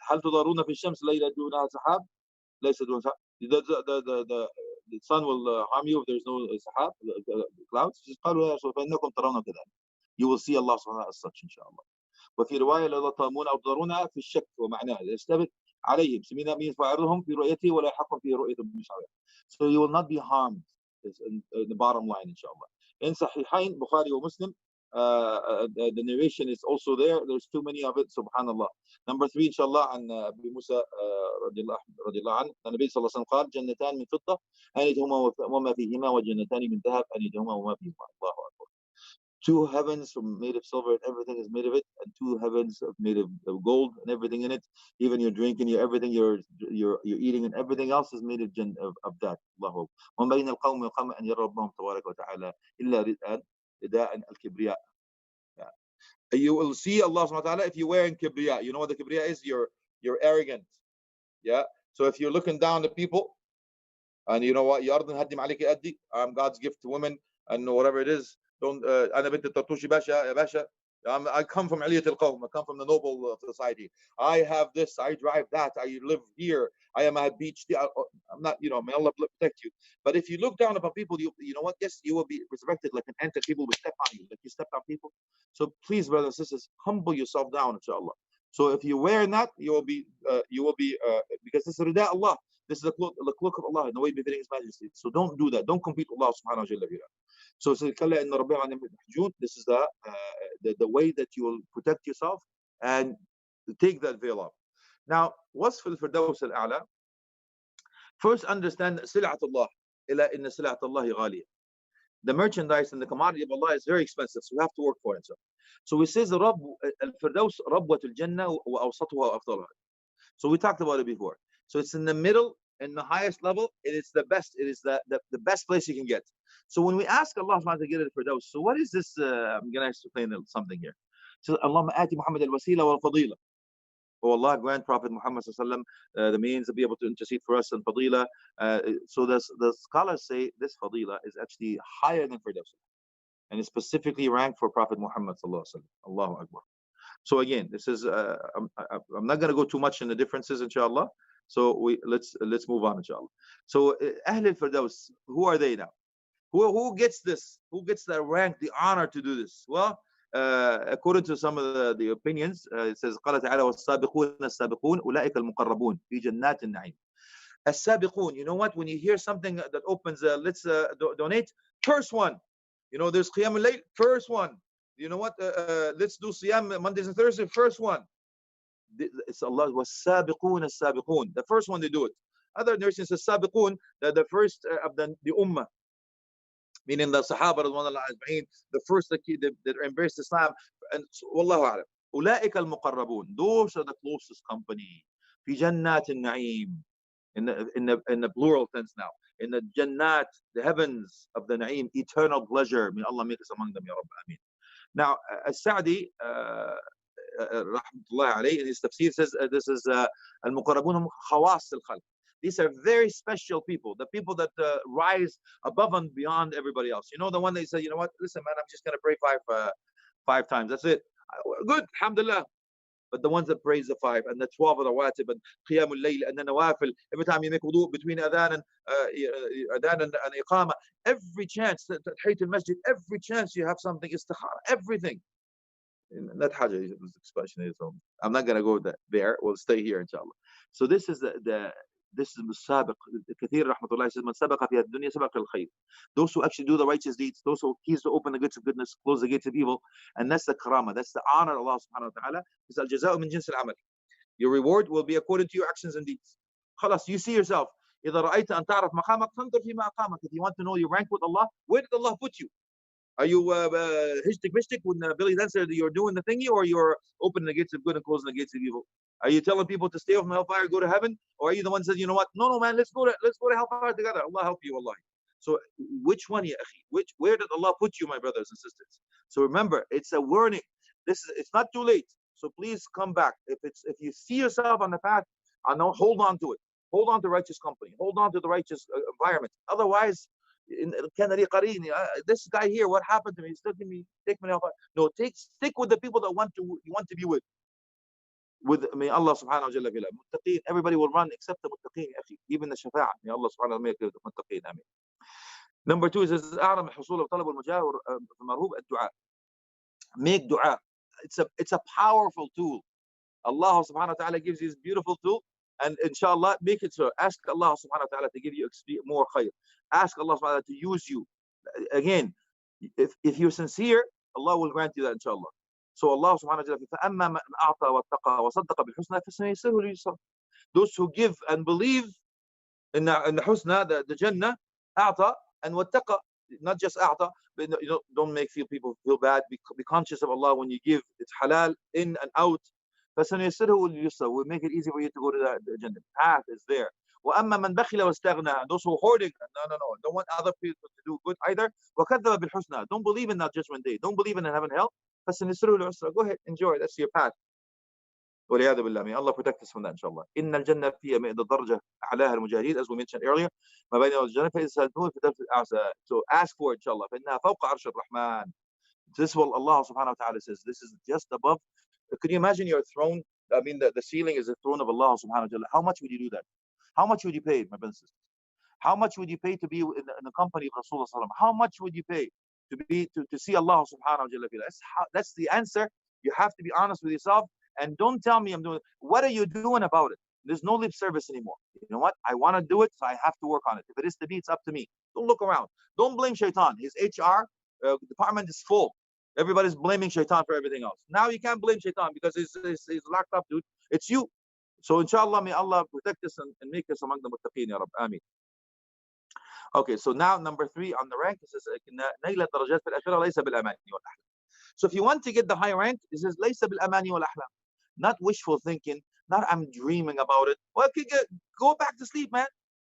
هل تضارون في الشمس ليلة دونها سحاب؟ ليس دون سحاب. The sun will harm you if there's no sahab, the clouds. قالوا يا رسول الله فإنكم ترون كذلك. You will see Allah subhanahu wa ta'ala as such, inshallah. وفي رواية لا تضامون أو تضارونها في الشك ومعناها يستبت عليهم سمينا means فأعرضهم في رؤيته ولا يحقهم في رؤية المشاهد. So you will not be harmed. In the bottom line, inshallah. In Sahihain, Bukhari or Muslim, the narration is also there. There's too many of it, subhanallah. Number 3, inshallah, and Abu Musa radiallahu anhu, the Nabi sallallahu alayhi wa sallam قال جنتان من فضة أنيتهما وما فيهما وجنتان من ذهب أنيتهما وما فيهما. الله أكبر. 2 heavens made of silver and everything is made of it, and 2 heavens made of gold and everything in it. Even your drinking, your everything, you're eating, and everything else is made of that. Allahu Akbar. وَمَا بَيْنَ الْقَوْمِ وَالْقَوْمِ أَنْ يَرَى رَبَّهُمْ تَبَارَكَ وَتَعَالَى إِلَّا رِدَاءً الْكِبْرِيَاء. You will see Allah subhanahu wa ta'ala if you're wearing kibriya. You know what the kibriya is? You're arrogant. Yeah. So if you're looking down at people, and you know what, يا أرض هدم عليك أدي, I'm God's gift to women, and whatever it is. Don't أنا بنت الطرطوشي باشا يا باشا. I come from علية القوم. I come from the noble society. I have this. I drive that. I live here. I am at beach. I'm not. May Allah protect you. But if you look down upon people, you know what? Yes, you will be resurrected like an ant. People will step on you, like you stepped on people. So please, brothers and sisters, humble yourself down, inshallah. So if you wear that, you will be because this is rida Allah. This is the cloak of Allah in the way befitting His Majesty. So don't do that. Don't compete with Allah subhanahu wa ta'ala. So this is the way that you will protect yourself and take that veil off. Now, what's for Firdaus al-A'la? First, understand that Sil'atullah, ila inna Sil'atullahi ghaliya. The merchandise and the commodity of Allah is very expensive, so we have to work for it. So it says the Firdaus Rabwatul Jannah wa awsatuha wa afdaluha. So we talked about it before. So it's in the middle, in the highest level, and it's the best. It is the best place you can get. So when we ask Allah to get it for those, so what is this? I'm going to explain something here. So Allahumma ati Muhammad al-wasila wal-fadila. Oh Allah, grant Prophet Muhammad the means to be able to intercede for us in fadila. So the scholars say this fadila is actually higher than Firdaus, and it's specifically ranked for Prophet Muhammad sallallahu alaihi wasallam. Allahu Akbar. So again, this is I'm not going to go too much in the differences, inshallah. So let's move on, inshallah. So Ahl al-Firdaus, who are they now? Who gets this? Who gets the rank, the honor to do this? Well, according to some of the opinions, it says قال تعالى والسابقون السابقون أولئك المقربون في جنات النعيم. السابقون, you know what? When you hear something that opens, let's donate, first one. You know, there's Qiyam al-Layl, first one. You know what? Let's do Siyam Mondays and Thursdays, first one. It's Allah was sabiqun as-sabiqun. The first one they do it. Other narrations says sabiqun, the first of the ummah, meaning the Sahaba, the first that embraced Islam. And wallahu a'lam. أولئك المقربون. Those are the closest company. في جنات النعيم. In the plural tense now. In the Jannat, the heavens of the Na'im, eternal pleasure. May Allah make us among them, Ya Rabb. Ameen. Now, As-Sa'di, rahmatullah alayhi, in his tafsir says this is al-muqarrabun khawas al-khalq. These are very special people, the people that rise above and beyond everybody else. You know, the one they say, you know what, listen, man, I'm just going to pray five times. That's it. Good, alhamdulillah. But the ones that praise the 5 and the 12 of the rawatib and qiyamul layl and the nawafil, every time you make wudu between adhan and iqama, every chance, tahiyat al-masjid, every chance you have something, istikhara, everything. That haja expression is, I'm not going to go there. We'll stay here, inshallah. So this is this is musabiq. Kathir rahmatullah says, man sabaqa fi ad-dunya sabaqa al-khayr. Those who actually do the righteous deeds, those who keys to open the gates of goodness, close the gates of evil, and that's the karama, that's the honor of Allah subhanahu wa ta'ala. Is al-jaza'u min jins al-amal. Your reward will be according to your actions and deeds. Khalas, you see yourself. إذا رأيت أن تعرف مقامك فانظر فيما أقامك. If you want to know your rank with Allah, where did Allah put you? Are you hishtik mishtik when Billy then said you're doing the thingy, or you're opening the gates of good and closing the gates of evil? Are you telling people to stay away from hellfire, go to heaven, or are you the one that says, you know what? No, man, let's go to hellfire together. Allah help you, Allah. So which one, ya akhi? Where did Allah put you, my brothers and sisters? So remember, it's a warning. It's not too late. So please come back. If you see yourself on the path, hold on to it. Hold on to righteous company. Hold on to the righteous environment. Otherwise, this guy here, what happened to me? He's taking me help. No, stick with the people that you want to be with. May Allah subhanahu wa ta'ala muttaqeen. Everybody will run except the muttaqeen, even the shafa'ah. May Allah subhanahu wa ta'ala make the muttaqeen. Ameen. Number 2 is أعظم الحصول وطلب المجاور المرغوب الدعاء. Make dua. It's a powerful tool. Allah subhanahu wa ta'ala gives you this beautiful tool, and inshallah make it so. Ask Allah subhanahu wa ta'ala to give you more khair. Ask Allah subhanahu wa ta'ala to use you. Again, if you're sincere, Allah will grant you that, inshallah. So Allah subhanahu wa ta'ala, فَأَمَّا مَنْ أَعْطَى وَاتَّقَى وَصَدَّقَ بِالْحُسْنَى فَسَنُيَسِّرُهُ لِلْيُسْرَى. Those who give and believe in the husna, the Jannah, أعطى and wattaqa, not just أعطى, but don't make people feel bad. Be conscious of Allah when you give. It's halal in and out. فَسَنُيَسِّرُهُ لِلْيُسْرَى. We'll make it easy for you to go to the Jannah. The path is there. وَأَمَّا مَنْ بَخِلَ وَاسْتَغْنَى. Those who are hoarding, no, don't want other people to do good either. وَكَذَّبَ بِالْحُسْنَى. Don't believe in that judgment day. Don't believe in heaven and hell. فَسَنُيَسِّرُهُ لِلْيُسْرَى. Go ahead, enjoy. That's your path. وَلِيَعْذُ بِاللَّهِ. May Allah protect us from that, inshallah. إِنَّ الْجَنَّةَ فِيهَا مِئَةُ دَرْجَةٍ أَعْلَاهَا الْمُجَاهِدِينَ, as we mentioned earlier. مَا بَيْنَ الْجَنَّةِ فَإِذَا سَأَلْتُمُوهُ فَتَلْفِ الْأَعْسَى. So ask for it, inshallah. فَإِنَّهَا فَوْقَ عَرْشِ الرَّحْمَنِ. This is what Allah subhanahu wa ta'ala says. This is just above. Could you imagine your throne? I mean, the ceiling is the throne of Allah subhanahu wa ta'ala. How much would you do that? How much would you pay, my brothers and sisters? How much would you pay to be in the company of Rasulullah sallallahu alaihi wasallam? How much would you pay to see Allah subhanahu wa ta'ala? That's the answer. You have to be honest with yourself, and don't tell me I'm doing it. What are you doing about it? There's no lip service anymore. You know what? I want to do it, so I have to work on it. If it is to be, it's up to me. Don't look around. Don't blame shaitan. His HR department is full. Everybody's blaming shaitan for everything else. Now you can't blame shaitan because he's locked up, dude. It's you. So inshallah, may Allah protect us and make us among the muttaqeen, ya Rabb. Ameen. Okay, so now number 3 on the rank, it says نيل الدرجات في الآخرة ليس بالأماني والأحلام. So if you want to get the high rank, it says ليس بالأماني والأحلام. Not wishful thinking, not I'm dreaming about it. Well, go back to sleep, man.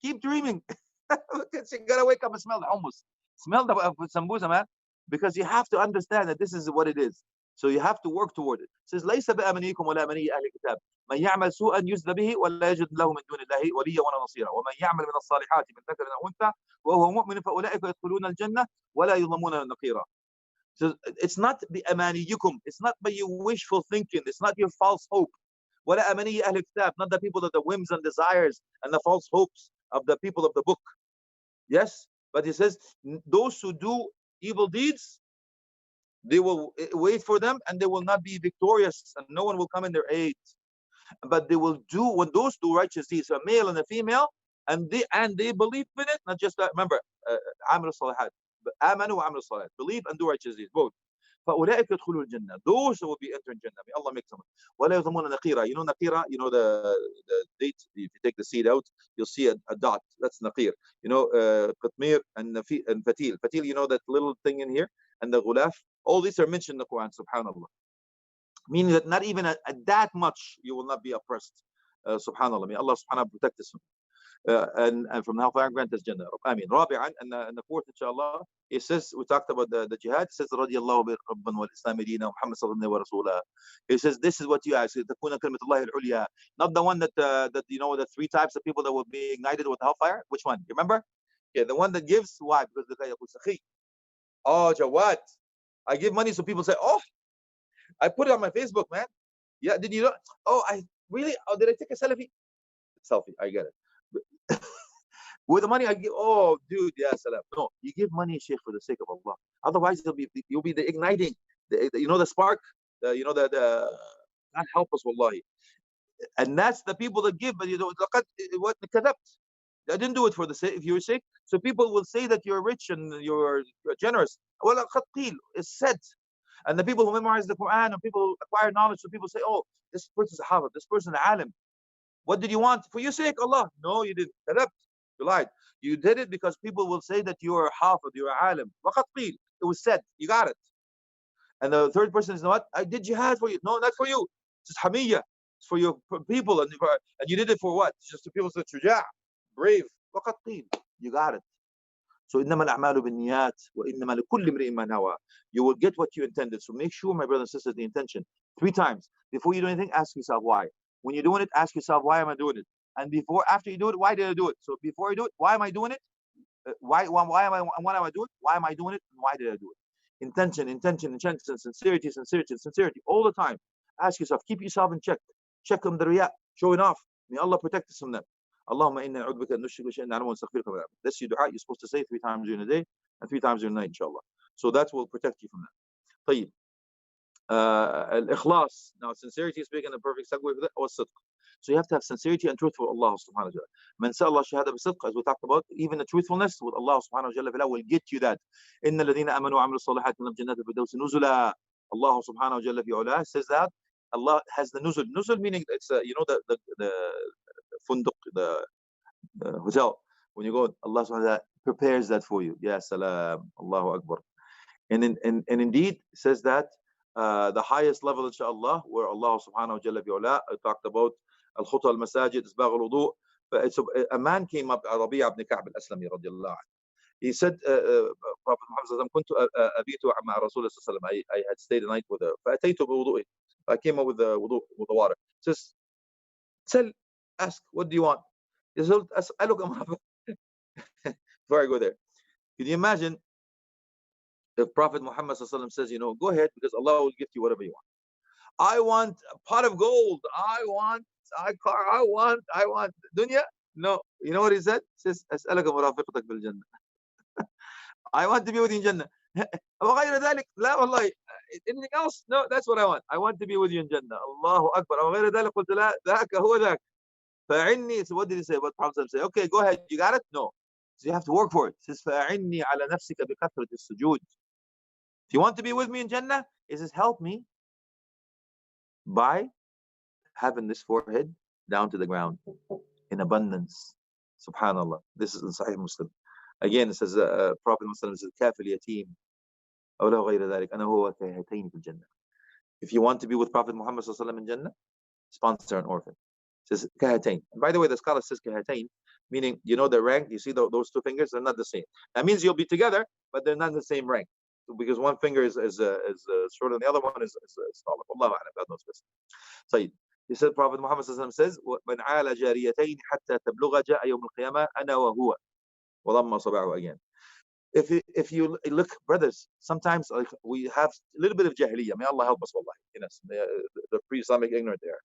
Keep dreaming. You gotta wake up and smell the hummus. Smell the sambusa, man. Because you have to understand that this is what it is. So you have to work toward it. It says ليس بأمانيكم ولا أماني أهل الكتاب. من يعمل سوءا يجزى به ولا يجد له من دون الله وليا ولا نصيرا ومن يعمل من الصالحات من ذكر أو أنثى وهو مؤمن فأولئك يدخلون الجنة ولا يظلمون نقيرا. So it's not بأمانيكم, it's not by your wishful thinking, it's not your false hope. ولا أماني أهل الكتاب, not the people of the whims and desires and the false hopes of the people of the book. Yes, but he says those who do evil deeds, they will wait for them and they will not be victorious and no one will come in their aid. But they will do, when those do righteous deeds, a male and a female, and they believe in it, not just that. Remember, عمل الصالحات, آمنوا وعملوا الصالحات, believe and do righteous deeds, both. فأولئك يدخلون الجنة. Those who will be entering Jannah. May Allah make them. ولا يظلمون نقيرا. You know نقيرا? You know the date. If you take the seed out, you'll see a dot. That's نقير. You know قطمير and فتيل. فتيل. You know that little thing in here, and the غلاف. All these are mentioned in the Quran. Subhanallah. Meaning that not even at that much you will not be oppressed. Subhanallah. May Allah subhanahu protect us. And from hellfire grant us Jannah. I mean, رابعا, and the fourth, inshallah, it says, we talked about the jihad. It says, رضي الله بربا والإسلام دينا ومحمد صلى الله عليه ورسوله. It says, this is what you ask. تكون كلمة الله العليا. Not the one that you know, the three types of people that will be ignited with hellfire. Which one? You remember? Yeah, the one that gives. Why? Because the guy يقول سخي. Oh, Jawad, I give money so people say, oh, I put it on my Facebook, man. Yeah, did you know? Oh, I really? Oh, did I take a selfie? I get it. With the money I give, oh, dude, yeah, salam. No, you give money, Sheikh, for the sake of Allah. Otherwise, you'll be the igniting, you know, the spark, you know, the God help us, wallahi. And that's the people that give, but you know, what I didn't do it for the sake, if you're sick. So people will say that you're rich and you're generous. Well, it's said. And the people who memorize the Quran and people who acquire knowledge, so people say, oh, this person's a hafiz, this person's an alim. What did you want? For your sake, Allah. No, you didn't. You lied. You did it because people will say that you are a hafiz, you are alim. It was said. You got it. And the third person is what? I did jihad for you. No, not for you. It's hamiyya. It's for your people. And you did it for what? Just to people say, shuja', brave. You got it. So إنما الأعمال بالنيات وإنما لكل امرئ ما نوى. You will get what you intended. So make sure, my brothers and sisters, the intention. 3 times. Before you do anything, ask yourself why. When you're doing it, ask yourself, why am I doing it? And after you do it, why did I do it? So before you do it, why am I doing it? Why am I doing it? Why am I doing it? And why did I do it? Intention, sincerity, all the time. Ask yourself, keep yourself in check. Check on the riya, showing off. May Allah protect us from them. Allahumma inna na'udhu bika an nushrika shay'an na'lamu wa nastaghfiruka min. That's your dua you're supposed to say 3 times during the day and 3 times during the night, inshallah. So that will protect you from that. طيب. Al-ikhlas. Now, sincerity is speaking a perfect segue for that. Was-sidq. So you have to have sincerity and truth for Allah subhanahu wa ta'ala. Man sa'allah shahada bi-sidq, as we talked about, even the truthfulness with Allah subhanahu wa ta'ala will get you that. Inna alladhina amanu wa amilu salihati lahum jannatu al-firdaus nuzula. Allah subhanahu wa ta'ala fi ula says that Allah has the nuzul. Nuzul meaning it's you know the funduq, the hotel. When you go, Allah subhanahu wa ta'ala prepares that for you. Ya salam. Allahu Akbar. And indeed says that the highest level, inshallah, where Allah subhanahu wa ta'ala talked about al-khuta al-masajid, isbagh al-wudu. A man came up, Rabi'a ibn Ka'b al-Aslami radiyallahu anhu. He said, Prophet Muhammad كنت أبيت مع رسول الله صلى الله عليه وسلم. I had stayed the night with her. فأتيت بوضوئه. I came up with the wudu, with the water. He says, ask, what do you want? He says, أسألك before I go there. Can you imagine if Prophet Muhammad says, you know, go ahead because Allah will give you whatever you want. I want a pot of gold. I want dunya. No, you know what he said? He says, أسألك مرافقتك بالجنة. I want to be with you in Jannah. وغير ذلك لا والله. Anything else? No, that's what I want. I want to be with you in Jannah. Allahu Akbar. وغير ذلك قلت لا ذاك هو ذاك. فعني. So what did he say? What Prophet said? Okay, go ahead. You got it? No. So you have to work for it. He says فعني على نفسك بكثرة السجود. If you want to be with me in Jannah, he says, help me by having this forehead down to the ground in abundance. Subhanallah. This is in Sahih Muslim. Again, it says, Prophet Muhammad says, كافل يتيم أو لا غير ذلك أنا هو كهاتين في الجنة. If you want to be with Prophet Muhammad in Jannah, sponsor an orphan. It says kahatain. And by the way, the scholar says kahatain, meaning, you know, the rank, you see those 2 fingers, they're not the same. That means you'll be together, but they're not the same rank. Because one finger is shorter than the other one is taller. Allah a'lam, God knows best. So he said, Prophet Muhammad says, من عال جاريتين حتى تبلغ جاء يوم القيامة أنا وهو وضم صبعه again. if you look, brothers, sometimes like we have a little bit of jahiliyyah. May Allah help us, wallahi. Yes, the pre-Islamic ignorant there.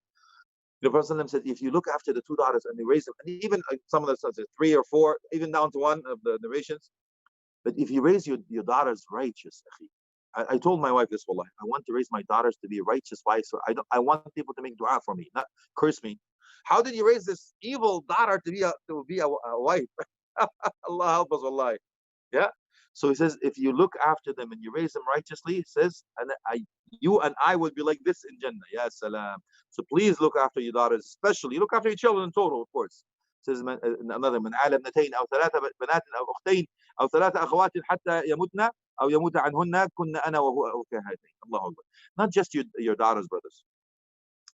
The Prophet said, if you look after the two daughters and they raise them, and even some of the sons, 3 or 4, even down to 1 of the narrations, but if you raise your daughters righteous, I told my wife this, wallahi, I want to raise my daughters to be righteous wives. So I want people to make dua for me, not curse me. How did you raise this evil daughter to be a wife? Allah help us, wallahi. Yeah. So he says, if you look after them and you raise them righteously, he says, and you and I will be like this in Jannah. Ya salam. So please look after your daughters, especially. Look after your children in total, of course. It says another, من عال ابنتين أو 3 بنات أو أختين أو 3 أخوات حتى يموتن أو يموت عنهن كن أنا وهو أو كهاتين. الله أكبر. Not just your daughters, brothers.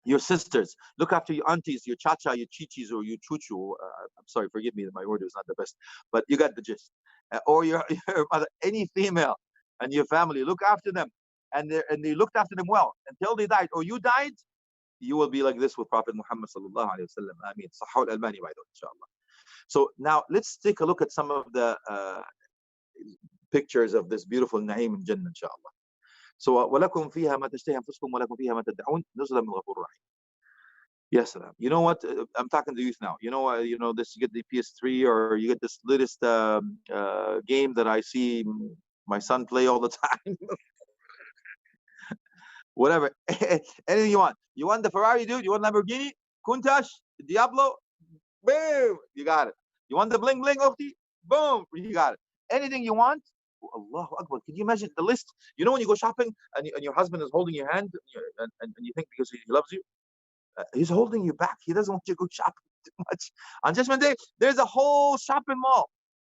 Your sisters, look after your aunties, your chacha, your chichis, or your chuchu. I'm sorry, forgive me, my word is not the best, but you got the gist. Or your mother, any female, and your family, look after them, and they looked after them well until they died, or you died. You will be like this with Prophet Muhammad sallallahu alaihi wasallam. I mean, Sahih al-Albani, by the way, inshallah. So now let's take a look at some of the pictures of this beautiful Naim in Jannah, inshallah. So وَلَكُمْ فِيهَا مَا تَشْتَهِي أَنفُسُكُمْ وَلَكُمْ فِيهَا مَا تَدَّعُونَ نُزُلًا مِنْ غَفُورٍ رَحِيمٍ. Yes, sir. You know what? I'm talking to youth now. You know this. You get the PS3, or you get this latest game that I see my son play all the time. Whatever, anything you want. You want the Ferrari, dude? You want Lamborghini? Countach, Diablo? Boom, you got it. You want the bling bling, Ukhti? Boom, you got it. Anything you want. Allahu Akbar. Can you imagine the list? You know when you go shopping and your husband is holding your hand and you think because he loves you, he's holding you back. He doesn't want you to go shopping too much. On Judgment Day, there's a whole shopping mall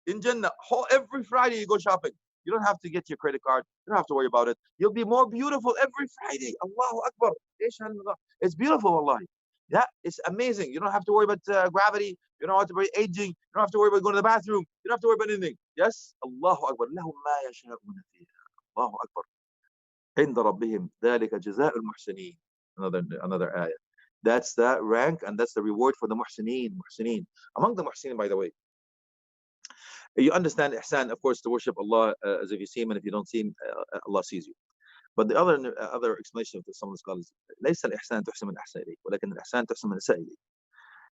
in Jannah. Every Friday you go shopping. You don't have to get your credit card. You don't have to worry about it. You'll be more beautiful every Friday. Allahu Akbar. It's beautiful, wallahi. Yeah, it's amazing. You don't have to worry about gravity. You don't have to worry about aging. You don't have to worry about going to the bathroom. You don't have to worry about anything. Yes? Allahu Akbar. لهم ما يشاءون فيها. Allahu Akbar. عند ربهم ذلك جزاء المحسنين. Another ayah. That's the rank and that's the reward for the muhsineen. Among the muhsineen, by the way, you understand ihsan, of course, to worship Allah as if you see him, and if you don't see him, Allah sees you. But the other explanation of some of the scholars, ليس الإحسان تحسن من أحسن إليك ولكن الإحسان تحسن من أساء إليك.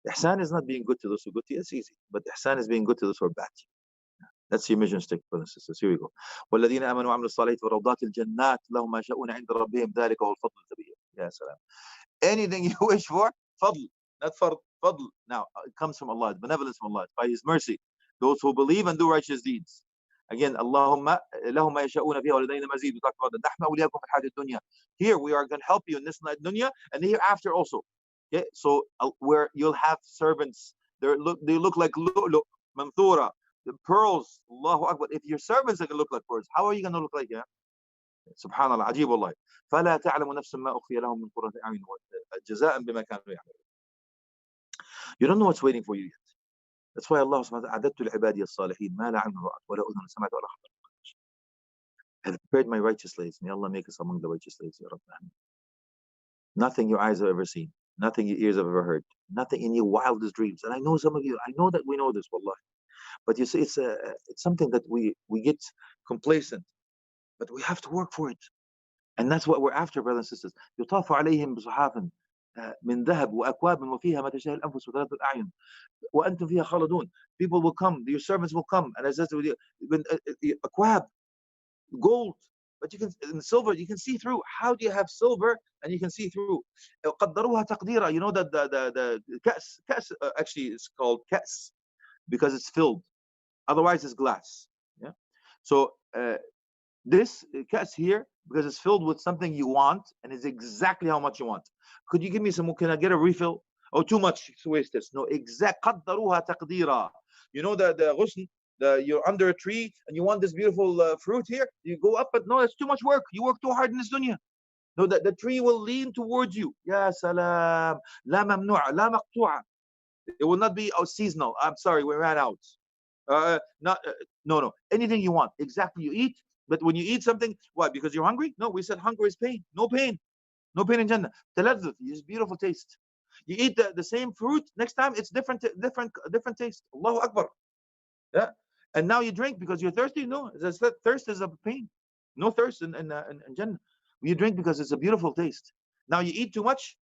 Ihsan is not being good to those who are good to you. It's easy. But ihsan is being good to those who are bad to you. That's your mission stick, brothers and sisters. Here we go. والذين آمنوا وعملوا الصالحات وروضات الجنات لهم ما يشاءون عند ربهم ذلك هو الفضل الكبير. يا سلام. Anything you wish for, fadl, not fard, fadl. Now, it comes from Allah, benevolence from Allah, by His mercy. Those who believe and do righteous deeds. Again, Allahumma lahum ma yasha'una fiha wa ladayna mazid. We talked about the nahnu awliyakum fil hayat dunya. Here we are going to help you in this dunya and hereafter also. Okay, so where you'll have servants. They look like lu'lu, manthura, the pearls. Allahu Akbar. If your servants are going to look like pearls, how are you going to look like? Yeah. Subhanallah, عجيب والله. فلا تعلم نفس ما أخفي لهم من قرة أعين جزاء بما كانوا يعملون. You don't know what's waiting for you yet. That's why Allah subhanahu wa ta'ala أعددت لعبادي الصالحين ما لا عين رأت ولا أذن سمعت ولا خطر. I have prepared my righteous slaves. May Allah make us among the righteous slaves. Ya Rabbi. Nothing your eyes have ever seen, nothing your ears have ever heard, nothing in your wildest dreams. And I know some of you, I know that we know this, wallahi. But you see, it's something that we get complacent, but we have to work for it. And that's what we're after, brothers and sisters. يطاف عليهم بصحاف من ذهب وأكواب وفيها ما تشتهي الأنفس وتلذ الأعين وأنتم فيها خالدون. People will come, your servants will come, and as أكواب, gold, but you can, in silver, you can see through. How do you have silver and you can see through? قدروها تقديرا. You know that the كأس actually it's called كأس because it's filled. Otherwise, it's glass. Yeah. So this كأس here, because it's filled with something you want and it's exactly how much you want. Could you give me some? Can I get a refill? Oh, too much to waste this. No, exact قدروها تقديرا. You know the ghusn, you're under a tree and you want this beautiful fruit here. You go up, but no, it's too much work. You work too hard in this dunya. No, the tree will lean towards you. Ya salam. لا ممنوع, لا مقطوعة. It will not be seasonal. I'm sorry, we ran out. No. Anything you want, exactly you eat. But when you eat something, why? Because you're hungry? No, we said hunger is pain. No pain in Jannah. Talazzuz is beautiful taste. You eat the same fruit. Next time it's different taste. Allahu Akbar. Yeah. And now you drink because you're thirsty? No, thirst is a pain. No thirst in Jannah. You drink because it's a beautiful taste. Now you eat too much.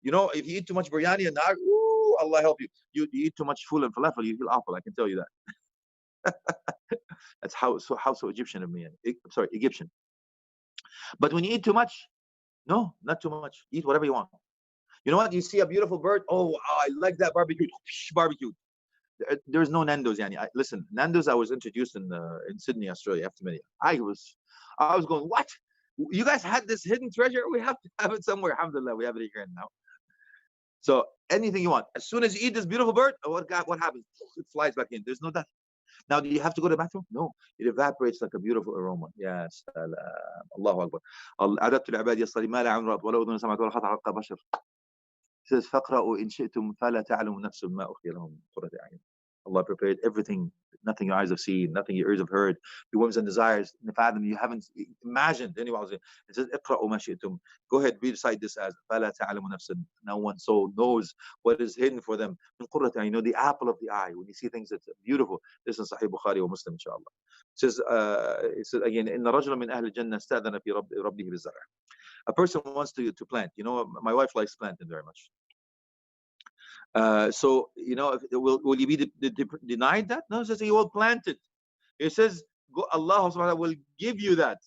You know, if you eat too much biryani and ooh, Allah help you. You eat too much food and falafel, you feel awful. I can tell you that. That's how so Egyptian of me. I'm sorry, Egyptian. But when you eat too much, no, not too much. Eat whatever you want. You know what? You see a beautiful bird. Oh, I like that barbecue. Barbecue. There's no Nando's, yani. Listen, Nando's. I was introduced in Sydney, Australia, after many. I was going, what? You guys had this hidden treasure? We have to have it somewhere. Alhamdulillah, we have it here now. So anything you want. As soon as you eat this beautiful bird, what happens? It flies back in. There's no that. Now, do you have to go to the bathroom? No. It evaporates like a beautiful aroma. Yes. Allahu Akbar. أعددت لعبادي الصالحين ما لا عين رأت ولا أذن سمعت ولا خطر على قلب بشر. It says فَقْرَأُوا إِنْ شِئْتُمْ فَلَا تَعْلَمُ نَفْسٌ مَا أُخْفِيَ لَهُم مِّن قُرَّةِ أَعْيُنٍ. Allah prepared everything, nothing your eyes have seen, nothing your ears have heard, your whims and desires, fathom you haven't imagined. Anyway, it says اقرأوا ما شئتم. Go ahead, recite this as فَلَا تَعْلَمُ نَفْسٌ. No one soul knows what is hidden for them. مِّن قُرَّةِ أَعْيُنٍ. You know, the apple of the eye. When you see things that's beautiful. This is Sahih Bukhari or Muslim, inshallah. It says again, إِنَّ رَجُلًا مِّنْ أَهْلِ الْجَنَّةِ اسْتَأْذَنَ فِي رَبِّهِ بِالزَّرْعِ. A person wants to plant. You know, my wife likes planting very much. So, you know, will you be denied that? No, it says you will plant it. It says Allah subhanahu wa ta'ala will give you that.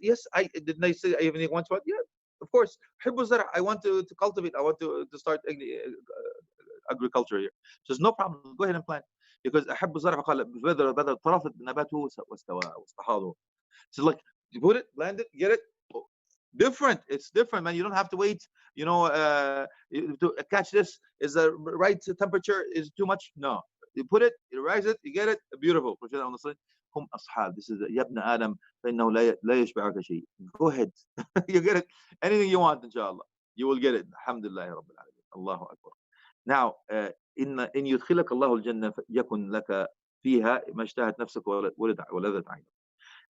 Yes, didn't I say even want to? Yeah, of course. I want to cultivate. I want to start agriculture here. So there's no problem. Go ahead and plant. Because so like you put it, plant it, get it. Different. It's different, man. You don't have to wait. You know, to catch this is the right temperature. Is too much? No. You put it, you rise it, you get it. Beautiful. This is Yabna Adam. Go ahead. You get it. Anything you want, inshallah. You will get it. Alhamdulillah, Rabbil Alameen. Allahu Akbar. Now, إن يدخلك الله الجنة يكن لك فيها ما اشتهت نفسك ولذت عينك.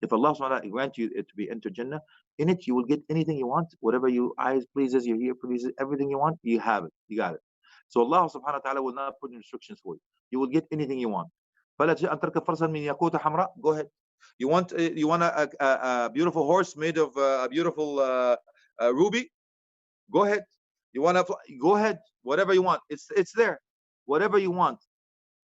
If Allah subhanahu wa ta'ala grant you to be entered Jannah, in it you will get anything you want, whatever your eyes pleases, your ear pleases, everything you want, you have it, you got it. So Allah subhanahu wa ta'ala will not put restrictions for you. You will get anything you want. Go ahead. You want a beautiful horse made of a beautiful ruby? Go ahead. You want to go ahead. Whatever you want, it's there. Whatever you want.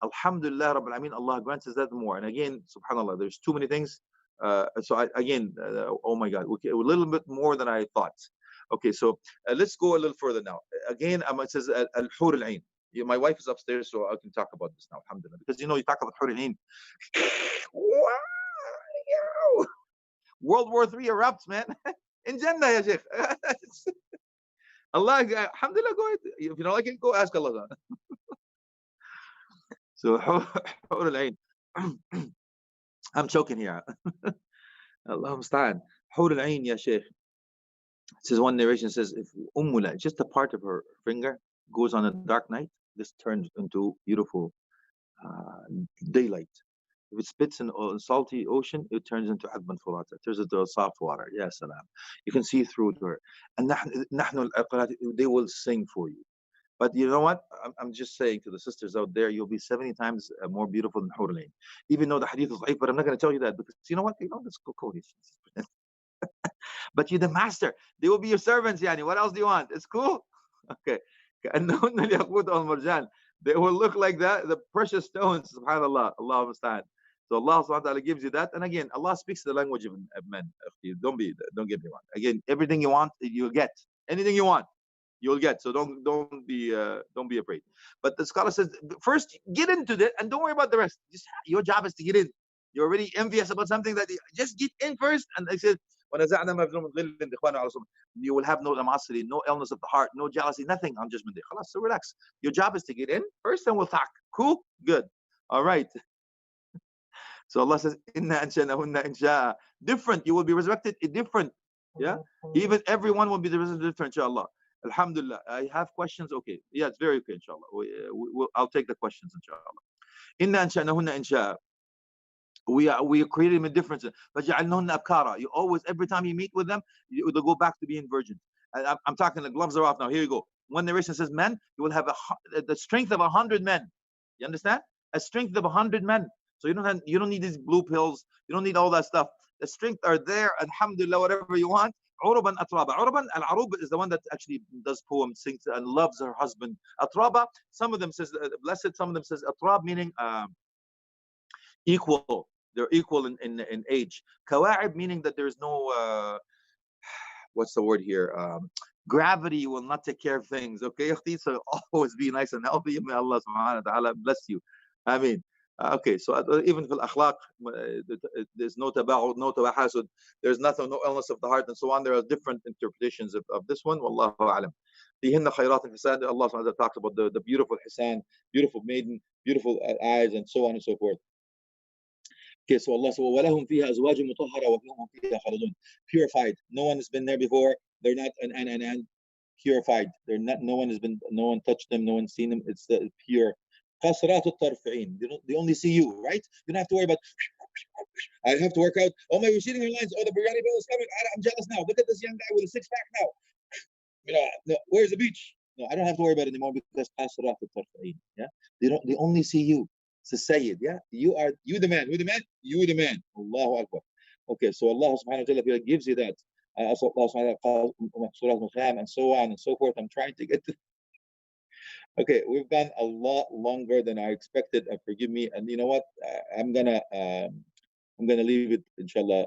Alhamdulillah Rabbil Alameen, Allah grants us that more. And again, subhanallah, there's too many things. Oh my God, okay, a little bit more than I thought. Okay, so let's go a little further now. Again, it says al-hur al-ain. My wife is upstairs, so I can talk about this now, alhamdulillah. Because you know, you talk about hur al-ain. World War III erupts, man. In Jannah, ya Sheikh. Allah, alhamdulillah, go ahead. If you don't like it, go ask Allah. So, hur al-ain. I'm choking here. Allah musta'an. Hur al-ain, ya Sheikh. It says, one narration says, if Ummula, just a part of her finger goes on a dark night, this turns into beautiful daylight. If it spits in a salty ocean, it turns into adban furata. It turns into soft water. Ya salam. You can see through to her. And they will sing for you. But you know what? I'm just saying to the sisters out there, you'll be 70 times more beautiful than Hur al-Ain. Even though the hadith is right, but I'm not going to tell you that because you know what? You know, it's cool. But you're the master. They will be your servants, yani. What else do you want? It's cool. Okay. They will look like that, the precious stones, subhanAllah. Allah musta'an. So Allah subhanahu wa ta'ala gives you that. And again, Allah speaks the language of men. Don't get me wrong. Again, everything you want, you'll get. Anything you want, you'll get. So don't be afraid. But the scholar says, first get into it and don't worry about the rest. Just your job is to get in. You're already envious about something that just get in first. And they said, you will have no animosity, no illness of the heart, no jealousy, nothing on Judgment Day. So relax. Your job is to get in first and we'll talk. Cool? Good. All right. So Allah says, Inna anshanahunna insha'a. Different. You will be resurrected different. Yeah? Even everyone will be resurrected different, inshallah. Alhamdulillah. I have questions. Okay. Yeah, it's very okay, inshallah. I'll take the questions, inshallah. Inna anshanahunna insha'a. We are creating a difference. You always, every time you meet with them, they go back to being virgins. I'm talking, the gloves are off now. Here you go. One narration says, men, you will have the strength of 100 men. You understand? a strength of 100 men. So you don't need these blue pills. You don't need all that stuff. The strength are there. Alhamdulillah, whatever you want. Uruban atraba. Uruban al-arub is the one that actually does poems, sings, and loves her husband. Atraba. Some of them says blessed. Some of them says atrab, meaning equal. They're equal in age. Kawa'ib, meaning that there's no what's the word here? Gravity will not take care of things. Okay, so always be nice and healthy. May Allah subhanahu wa ta'ala bless you. I mean, okay, so even for akhlaq, there's no taba'ud, no tabahasud, there's nothing, no illness of the heart, and so on. There are different interpretations of this one. Wallahu a'lam. فيهن خيرات حسان. Allah subhanahu wa ta'ala talks about the beautiful hisan, beautiful maiden, beautiful eyes, and so on and so forth. Okay, so Allah says, وَلَهُمْ فِيهَا أَزْوَاجٌ مُطَهَّرَةٌ وَهُمْ فِيهَا خَالِدُونَ. Purified. No one has been there before. They're not and purified. They're not. No one touched them. No one's seen them. It's pure. قَاصِرَاتُ الطَّرْفَيْنِ. They only see you, right? You don't have to worry about. I have to work out. Oh my, you're seeing your lines. Oh, the biryani bill is coming. I'm jealous now. Look at this young guy with a six-pack now. No, where's the beach? No, I don't have to worry about it anymore because قَاصِرَاتُ الطَّرْفَيْنِ. Yeah, they only see you. It's a Sayyid, yeah? You the man. Who the man? You the man. Allahu Akbar. Okay, so Allah subhanahu wa ta'ala gives you that. Allah subhanahu wa ta'ala and so on and so forth. I'm trying to get to. Okay, we've gone a lot longer than I expected. Forgive me. And you know what? I'm gonna leave it, inshallah,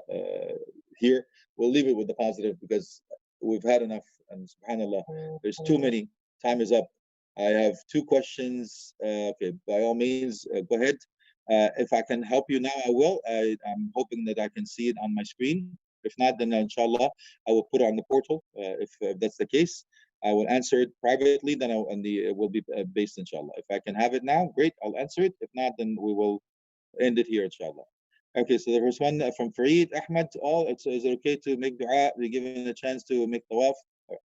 here. We'll leave it with the positive because we've had enough. And subhanallah, there's too many. Time is up. I have two questions. Okay, by all means, go ahead. If I can help you now, I will. I'm hoping that I can see it on my screen. If not, then inshallah, I will put it on the portal. If that's the case, I will answer it privately. Then it will be based, inshallah. If I can have it now, great, I'll answer it. If not, then we will end it here, inshallah. Okay, so the first one from Fareed Ahmad. Is it okay to make dua? Be given a chance to make tawaf?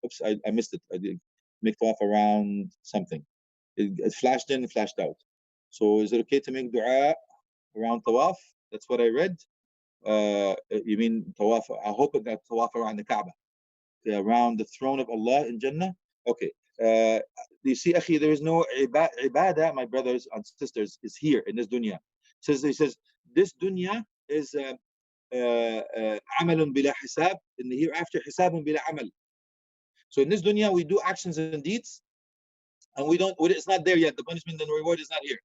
Oops, I missed it. I did make tawaf around something. It flashed in, flashed out. So is it okay to make dua around tawaf? That's what I read. You mean tawaf? I hope that tawaf around the Kaaba, around the throne of Allah in Jannah. Okay. You see, akhi, there is no ibadah, my brothers and sisters, is here in this dunya. He says this dunya is amalun bila hisab. In the hereafter, hisabun bila amal. So in this dunya, we do actions and deeds, and it's not there yet. The punishment and the reward is not here.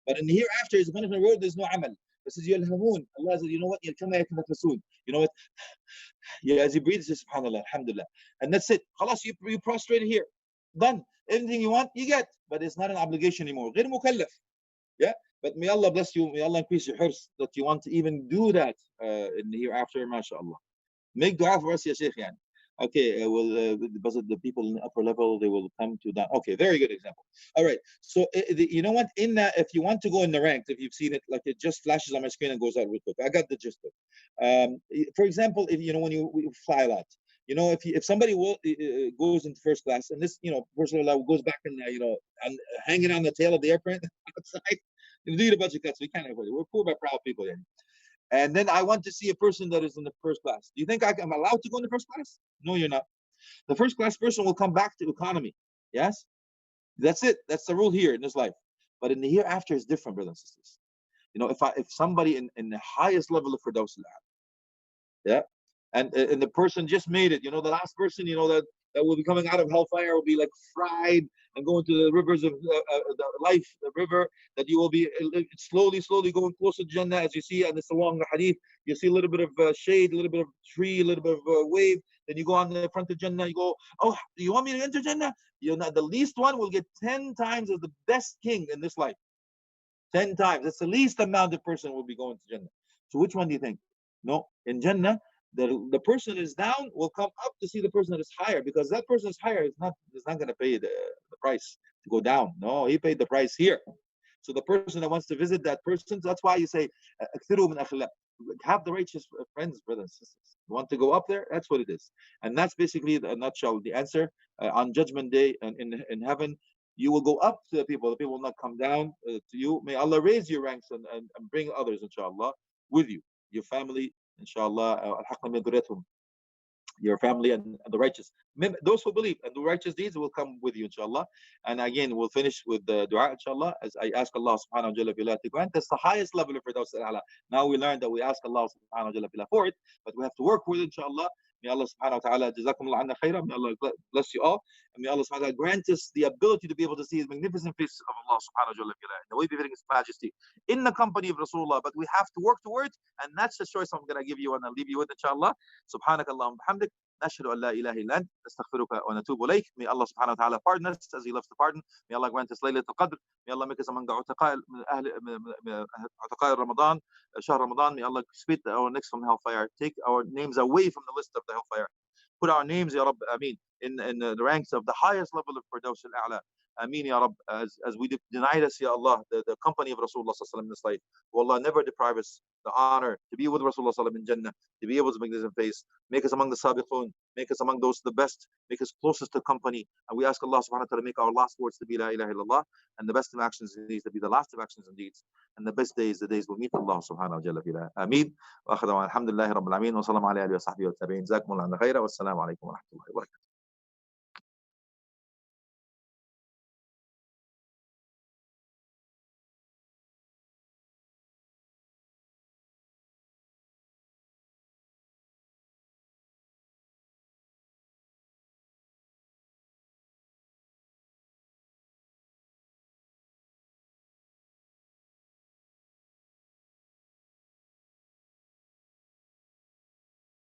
But in the hereafter, is the punishment and reward, there's no amal. This is yalhamun. Allah says, you know what? You know what? Yeah, as you breathe, says subhanallah, alhamdulillah. And that's it. Khalas, you prostrated here. Done. Anything you want, you get. But it's not an obligation anymore. غير مكلف. Yeah? But may Allah bless you. May Allah increase your hirs that you want to even do that in the hereafter, mashallah. Make dua for us, ya Sheikh. Okay, the people in the upper level, they will come to that. Okay, very good example. All right, so you know what? If you want to go in the ranks, if you've seen it, like it just flashes on my screen and goes out real quick. I got the gist of it. For example, if when you fly a lot, if somebody goes into first class, and this person goes back and and hanging on the tail of the airplane outside, do a bunch of cuts. We can't avoid it. We're poor but proud people here. And then I want to see a person that is in the first class. Do you think I'm allowed to go in the first class? No, you're not. The first class person will come back to economy. Yes? That's it. That's the rule here in this life. But in the hereafter is different, brothers and sisters. If somebody in the highest level of Firdaus al-A'la, yeah, and the person just made it, the last person, that will be coming out of hellfire will be like fried and going to the rivers of the life, the river, that you will be slowly going closer to Jannah, as you see, and it's along the hadith. You see a little bit of shade, a little bit of tree, a little bit of wave. Then you go on the front of Jannah. You go, oh, you want me to enter Jannah? The least one will get 10 times as the best king in this life. 10 times. That's the least amount of person will be going to Jannah. So which one do you think? No, in Jannah, the person is down will come up to see the person that is higher, because that person is higher is not going to pay the price to go down. No, he paid the price here. So the person that wants to visit that person, that's why you say have the righteous friends, brothers and sisters. You want to go up there? That's what it is. And that's basically, in a nutshell, the answer. On Judgment Day and in heaven, you will go up to the people will not come down to you. May Allah raise your ranks and bring others, inshallah, with you, your family, inshallah. your family, and the righteous. Those who believe and do righteous deeds will come with you, inshallah. And again, we'll finish with the dua, inshallah, as I ask Allah subhanahu wa ta'ala to grant us the highest level of Firdaus al-A'la. Now we learned that we ask Allah subhanahu wa ta'ala for it, but we have to work with it, inshallah. May Allah subhanahu wa ta'ala, jazakumullah anna khairah. May Allah bless you all. And may Allah subhanahu wa ta'ala grant us the ability to be able to see His magnificent face of Allah subhanahu wa ta'ala in the way befitting His majesty in the company of Rasulullah. But we have to work towards, and that's the choice I'm going to give you and I'll leave you with, inshallah. Subhanakallahumma bihamdik. نشهد أن لا إله إلا أنت نستغفرك ونتوب إليك. May Allah subhanahu wa ta'ala pardon us as He loves to pardon. May Allah grant us Laylatul Qadr. May Allah make us among the عتقاء Ramadan, Shahr Ramadan. May Allah spit our necks from hellfire. Take our names away from the list of the hellfire. Put our names, Ya Rabb, Ameen, in the ranks of the highest level of Firdaus al-A'la. Ameen, Ya Rabb, as we denied us, Ya Allah, the company of Rasulullah in this life. Oh Allah, never deprive us the honor to be with Rasulullah in Jannah, to be able to make this in face. Make us among the Sabiqun, make us among those the best, make us closest to company. And we ask Allah subhanahu wa ta'ala to make our last words to be La ilaha illallah, and the best of actions and deeds to be the last of actions and deeds. And the best days, the days we'll meet Allah subhanahu wa ta'ala. Ameen. Wa akhadawan alhamdulillahi rabbil alameen. Wa sallam ala alihi wa sahbihi wa tabi'in. Jazakumullah khairan. Wassalamu alaikum wa rahmatullahi wa barakatuh.